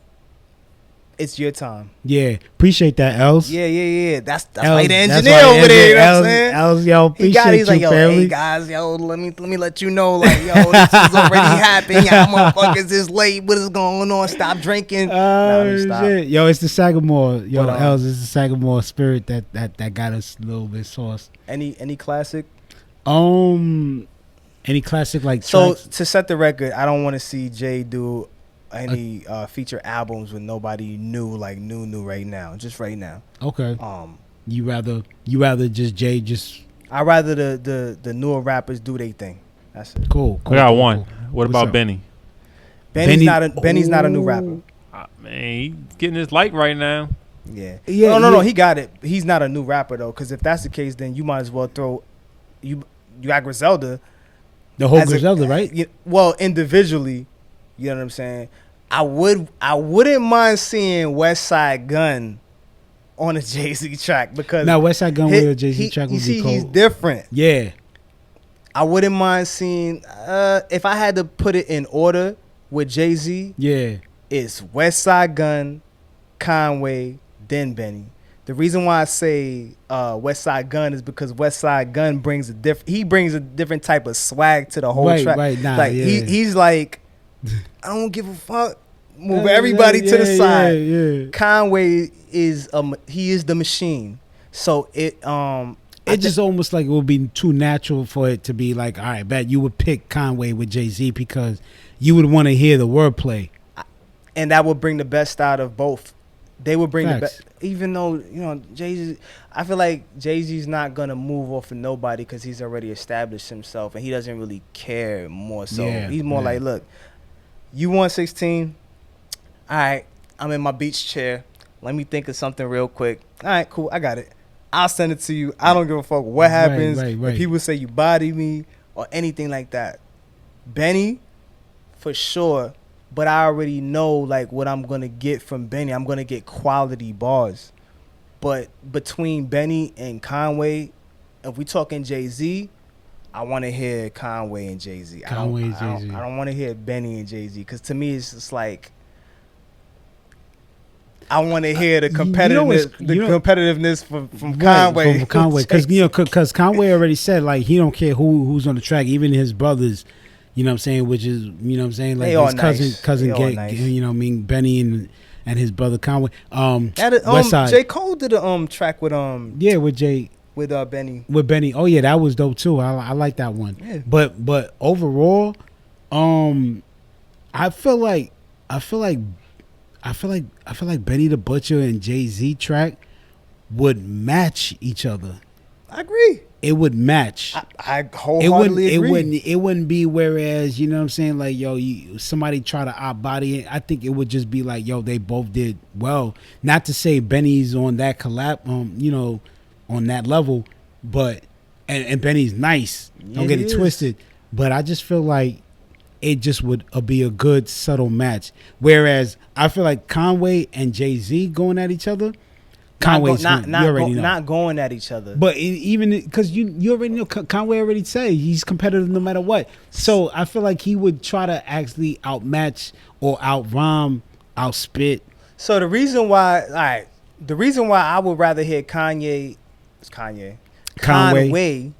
it's your time. Yeah, appreciate that, Els. Yeah. That's Els, why the that's engineer why over there. You know what I'm Els, saying? Els, yo, appreciate He's like, yo, family. hey guys, yo, let me let you know, like, yo, this is already happening. Y'all motherfuckers is late. What is going on? Stop drinking. Nah, let me stop. Shit. Yo, it's the Sagamore. Yo, But, Els, it's the Sagamore spirit that got us a little bit sauced. Any classic? Any classic like So tracks? to set the record, I don't want to see Jay do any feature albums with nobody new, like new right now, just right now. Okay. You rather just Jay just I'd rather the newer rappers do their thing. That's it. cool. I got cool, one. cool. What What's about up? Benny? Benny's not a new rapper. Man, he getting his light right now. Yeah. Yeah, No, yeah. he got it. He's not a new rapper though, because if that's the case, then you might as well throw you got Griselda. The whole as a- Griselda, right? Well, individually, you know what I'm saying. I wouldn't mind seeing West Side Gun on a Jay-Z track because Now West Side Gun with a Jay-Z track you would see be cold. he's different. Yeah. I wouldn't mind seeing if I had to put it in order with Jay-Z, Yeah. it's West Side Gun, Conway, then Benny. The reason why I say West Side Gun is because West Side Gun brings a different type of swag to the whole Right, track. right, nah, like yeah. he's like, I don't give a fuck. Move everybody to the side. Yeah. Conway is he is the machine. So it Just almost like it would be too natural for it to be like, all right, bet you would pick Conway with Jay-Z because you would want to hear the wordplay. and that would bring the best out of both. They would bring the Facts. best, even though Jay-Z. I feel like Jay-Z's not gonna move off of nobody because he's already established himself and he doesn't really care more. So Yeah, he's more yeah. like, look, you won 16. All right, I'm in my beach chair. Let me think of something real quick. All right, cool, I got it. I'll send it to you. I don't give a fuck what happens. right. If people say you body me or anything like that. Benny, for sure. But I already know like what I'm gonna get from Benny. I'm gonna get quality bars. But between Benny and Conway, if we talking Jay-Z, I want to hear Conway and Jay-Z. Conway and Jay-Z. I don't want to hear Benny and Jay-Z because to me it's just like I want to hear the competitiveness from Conway. From Conway, because Conway already said like he don't care who's on the track, even his brothers. You know what I'm saying? Which is, you know what I'm saying? Like They all his nice. cousin They all get, nice. you know what I mean? Benny and his brother Conway. West Side. J. Cole did a track with Yeah, with Jay. with Benny. With Benny. Oh yeah, that was dope too. I like that one. Yeah. But overall, I feel like Benny the Butcher and Jay-Z track would match each other. I agree. It would match. I wholeheartedly agree. It wouldn't be whereas, you know what I'm saying, like, yo, somebody try to outbody it. I think it would just be like, yo, they both did well. Not to say Benny's on that collab, on that level, but and Benny's nice. Don't get it twisted. But I just feel like it just would be a good subtle match. Whereas I feel like Conway and Jay-Z going at each other. Conway's not going at each other. But even because you already know Conway already said he's competitive no matter what. So I feel like he would try to actually outmatch or outrhyme, outspit. So the reason why I would rather hear Conway,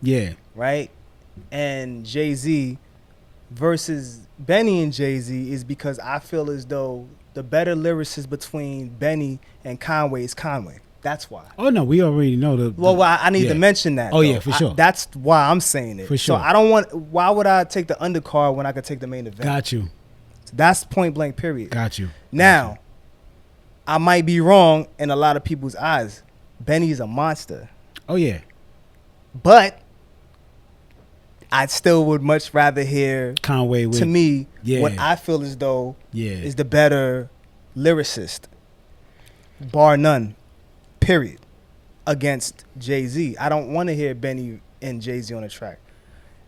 Yeah. right, and Jay-Z versus Benny and Jay-Z is because I feel as though the better lyricist between Benny and Conway is Conway. That's why. Oh no, we already know Well, I need yeah. to mention that. Oh, though. yeah, for sure. That's why I'm saying it. For sure. So I don't want. Why would I take the undercard when I could take the main event? Got you. That's point blank. Period. Got you. Now, I might be wrong in a lot of people's eyes. Benny's a monster, Oh yeah. but I still would much rather hear Conway with to me yeah. what I feel as though Yeah. is the better lyricist, bar none. Period. against Jay-Z. I don't want to hear Benny and Jay-Z on a track.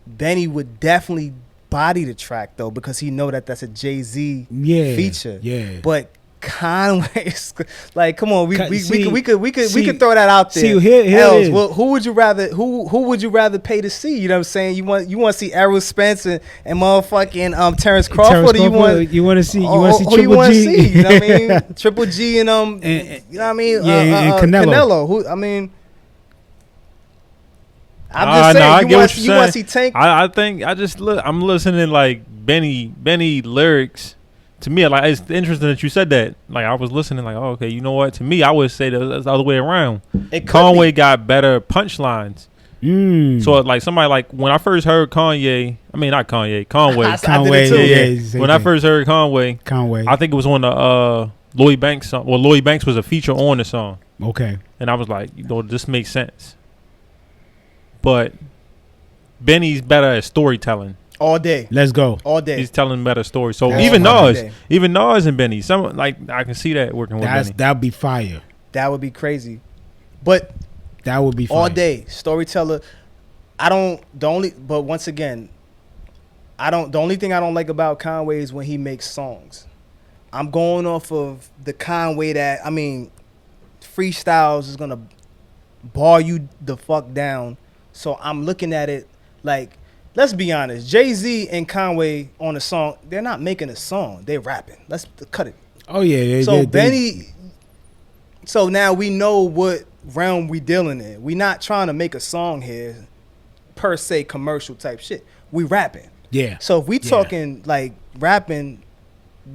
Benny would definitely body the track though, because he know that that's a Jay-Z feature. Yeah. But Conway, like, come on, we could throw that out there. See, here Els, it is. well, who would you rather pay to see? You know what I'm saying? You want to see Errol Spence and motherfucking Terrence Crawford, or you want to see Triple G? You know what I mean? Triple G and you know what I mean? And Canelo. Who, I mean, I'm just saying, you want to see Tank? I think I'm listening like Benny lyrics. To me, like, it's interesting that you said that. Like, I was listening, like, oh, okay, you know what? To me, I would say that's the other way around. Conway got better punchlines. So, like, somebody, like, when I first heard Conway. When I first heard Conway, I think it was on the Lloyd Banks song. Well, Lloyd Banks was a feature on the song. Okay. And I was like, this makes sense. But Benny's better at storytelling. All day. Let's go. All day. He's telling better stories. So That's even Nas and Benny, I can see that working with Benny. That'd be fire. That would be crazy. But that would be fire. All day. Storyteller. The only thing I don't like about Conway is when he makes songs. I'm going off of the Conway that, I mean, freestyles is gonna bar you the fuck down. So I'm looking at it like, let's be honest. Jay-Z and Conway on a song, they're not making a song. They're rapping. Let's cut it. Oh, yeah. So now we know what realm we dealing in. We not trying to make a song here, per se, commercial type shit. We rapping. Yeah. So if we talking like rapping,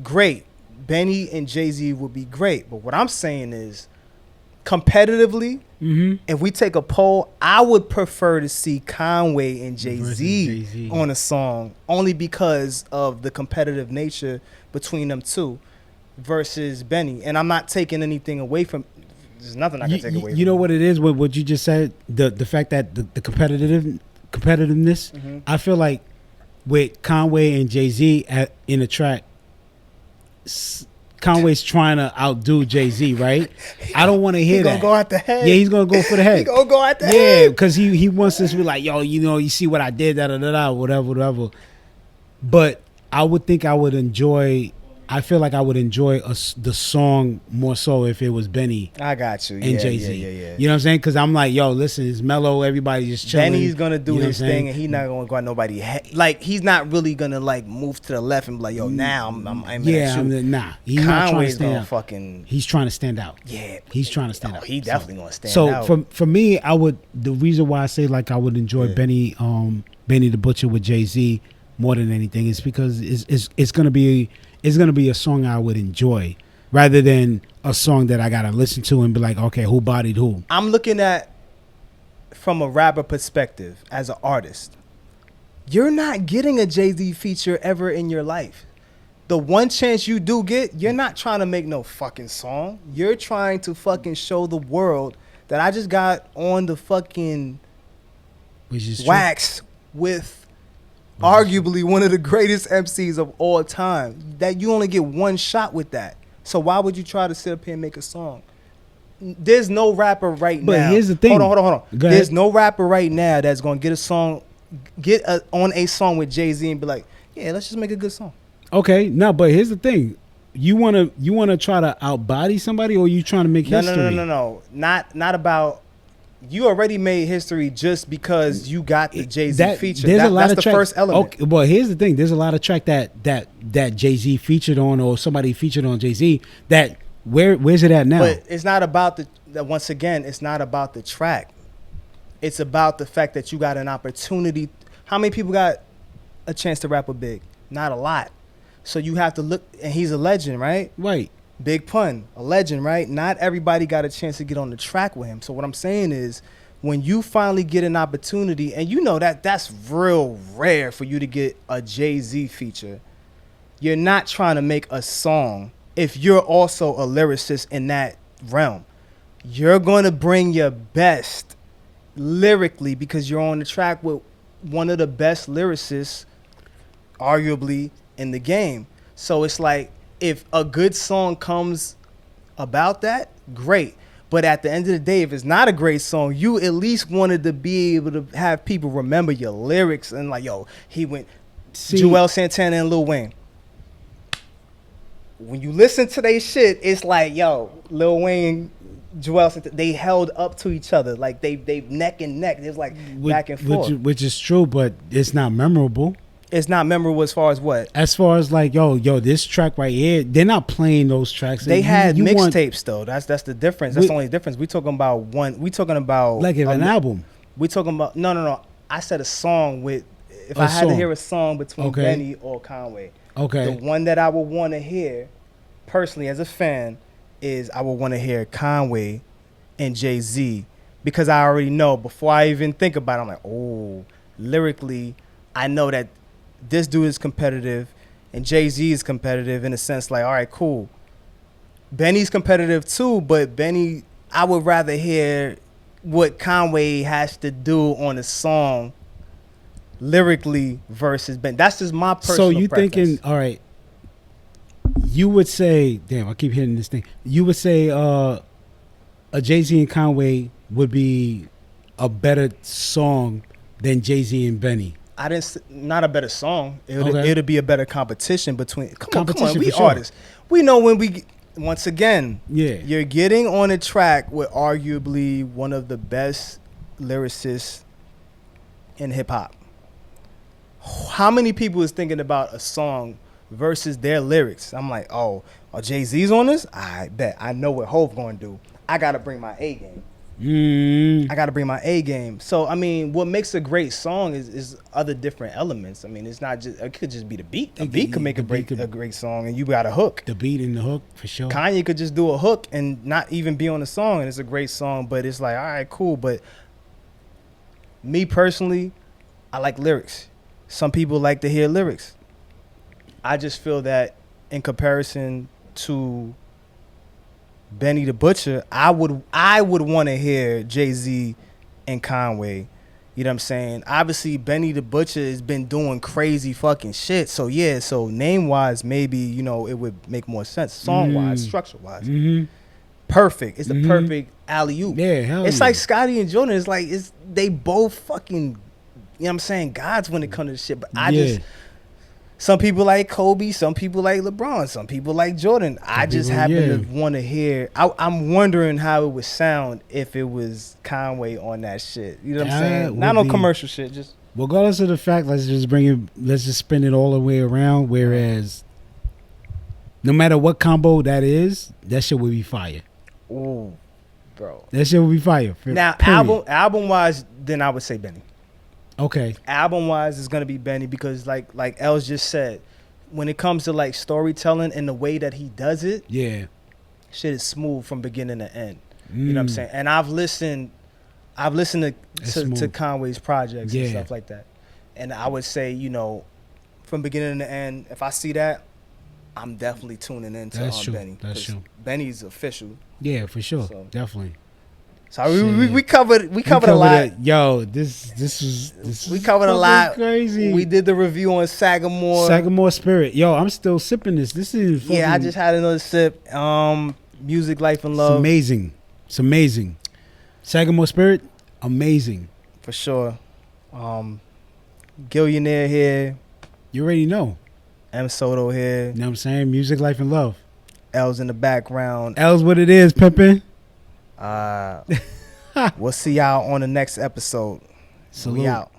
great. Benny and Jay-Z would be great. But what I'm saying is, competitively, if we take a poll, I would prefer to see Conway and Jay-Z on a song, only because of the competitive nature between them two versus Benny. And I'm not taking anything away from. There's nothing I can take away. You know what it is? What you just said, the fact that the competitiveness. I feel like with Conway and Jay-Z in a track, Conway's trying to outdo Jay-Z, right? I don't want to hear that. He's going to go at the head. Yeah, he's going to go for the head. He's going to go at the head. Yeah, because he wants us to be like, yo, you see what I did, whatever. But I would think I feel like I would enjoy the song more so if it was Benny. I got you. And Jay-Z. Yeah. You know what I'm saying? Because I'm like, yo, listen, it's mellow. Everybody just chilling. Benny's going to do his thing, and he's not going to go at nobody. Like, he's not really going to, like, move to the left and be like, yo, now I'm nah. He's Conway's going to fucking. He's trying to stand out. Yeah. He's trying to stand out. He definitely going to stand out. So, for me, the reason why I say, like, I would enjoy Benny the Butcher with Jay-Z more than anything is because it's going to be a song I would enjoy rather than a song that I got to listen to and be like, okay, who bodied who? I'm looking at from a rapper perspective as an artist. You're not getting a Jay-Z feature ever in your life. The one chance you do get, you're not trying to make no fucking song. You're trying to fucking show the world that I just got on the fucking wax with arguably one of the greatest MCs of all time. That you only get one shot with that. So why would you try to sit up here and make a song? There's no rapper right now. But here's the thing. Hold on. There's no rapper right now that's gonna get on a song with Jay-Z and be like, yeah, let's just make a good song. Okay, no, but here's the thing. You wanna try to outbody somebody, or you trying to make history? No. Not about. You already made history just because you got the Jay-Z feature. That's the first element. Okay, well, here's the thing. There's a lot of track that Jay-Z featured on, or somebody featured on Jay-Z. That where's it at now? But it's not about once again, it's not about the track. It's about the fact that you got an opportunity. How many people got a chance to rap with Big? Not a lot. So you have to look, and he's a legend, right? Right. Big pun, a legend, right? Not everybody got a chance to get on the track with him. So what I'm saying is, when you finally get an opportunity, and you know that's real rare for you to get a Jay-Z feature, you're not trying to make a song if you're also a lyricist in that realm. You're going to bring your best lyrically because you're on the track with one of the best lyricists, arguably, in the game. So it's like, if a good song comes about that, great. But at the end of the day, if it's not a great song, you at least wanted to be able to have people remember your lyrics and like, yo, he went Joel Santana and Lil Wayne. When you listen to their shit, it's like, yo, Lil Wayne, Joel Santana, they held up to each other. Like they neck and neck. It was like back and forth. Which is true, but it's not memorable. It's not memorable as far as what? As far as like, yo, this track right here, they're not playing those tracks. They had mixtapes though. That's the difference. That's the only difference. We talking about like an album. We talking about no. I said a song with. If I had to hear a song between Benny or Conway, the one that I would want to hear, personally as a fan, is I would want to hear Conway and Jay-Z, because I already know before I even think about it, I'm like, oh, lyrically, I know that this dude is competitive and Jay-Z is competitive in a sense like, all right, cool. Benny's competitive too, but Benny, I would rather hear what Conway has to do on a song lyrically versus Ben. That's just my personal So you preference. thinking, all right, you would say, damn, I keep hitting this thing. You would say a Jay-Z and Conway would be a better song than Jay-Z and Benny. Not a better song. It'll be a better competition between. Come on, we for sure. artists. We know when we. Once again, Yeah. you're getting on a track with arguably one of the best lyricists in hip hop. How many people is thinking about a song versus their lyrics? I'm like, oh, Jay-Z's on this? I bet. I know what Hov going to do. I got to bring my A game. I got to bring my A game. So, I mean, what makes a great song is other different elements. I mean, it's not just, it could just be the beat. The beat could make a great song, and you got a hook. The beat and the hook, for sure. Kanye could just do a hook and not even be on the song, and it's a great song, but it's like, all right, cool. But me personally, I like lyrics. Some people like to hear lyrics. I just feel that in comparison to Benny the Butcher, I would want to hear Jay-Z and Conway. You know what I'm saying? Obviously, Benny the Butcher has been doing crazy fucking shit. So, yeah, name-wise, maybe, you know, it would make more sense. Song-wise, structure-wise. Perfect. It's the perfect alley-oop. Yeah, hell It's yeah. like Scotty and Jordan. It's like, they both fucking, you know what I'm saying, gods when it comes to this shit. But some people like Kobe, some people like LeBron, some people like Jordan. I just happen to want to hear. I'm wondering how it would sound if it was Conway on that shit. You know what I'm saying? Not on commercial shit. Just regardless of the fact, let's just spin it all the way around. Whereas, no matter what combo that is, that shit would be fire. Ooh, bro. That shit would be fire. Now, period. album wise, then I would say Benny. Okay. Album wise, it's gonna be Benny because like Els just said, when it comes to like storytelling and the way that he does it, shit is smooth from beginning to end. You know what I'm saying? And I've listened to Conway's projects and stuff like that. And I would say, you know, from beginning to end, if I see that, I'm definitely tuning into Benny. That's true. Benny's official. Yeah, for sure. So. Definitely. So we covered a lot. Yo, this we covered a lot. Crazy. We did the review on Sagamore Spirit. Yo, I'm still sipping this. This is fucking, I just had another sip. Music, Life and Love. It's amazing. Sagamore Spirit, amazing. For sure. Gillionaire here. You already know. M.Soto here. You know what I'm saying? Music, Life and Love. L's in the background. L's what it is, pimpin'. We'll see y'all on the next episode. Salute. We out.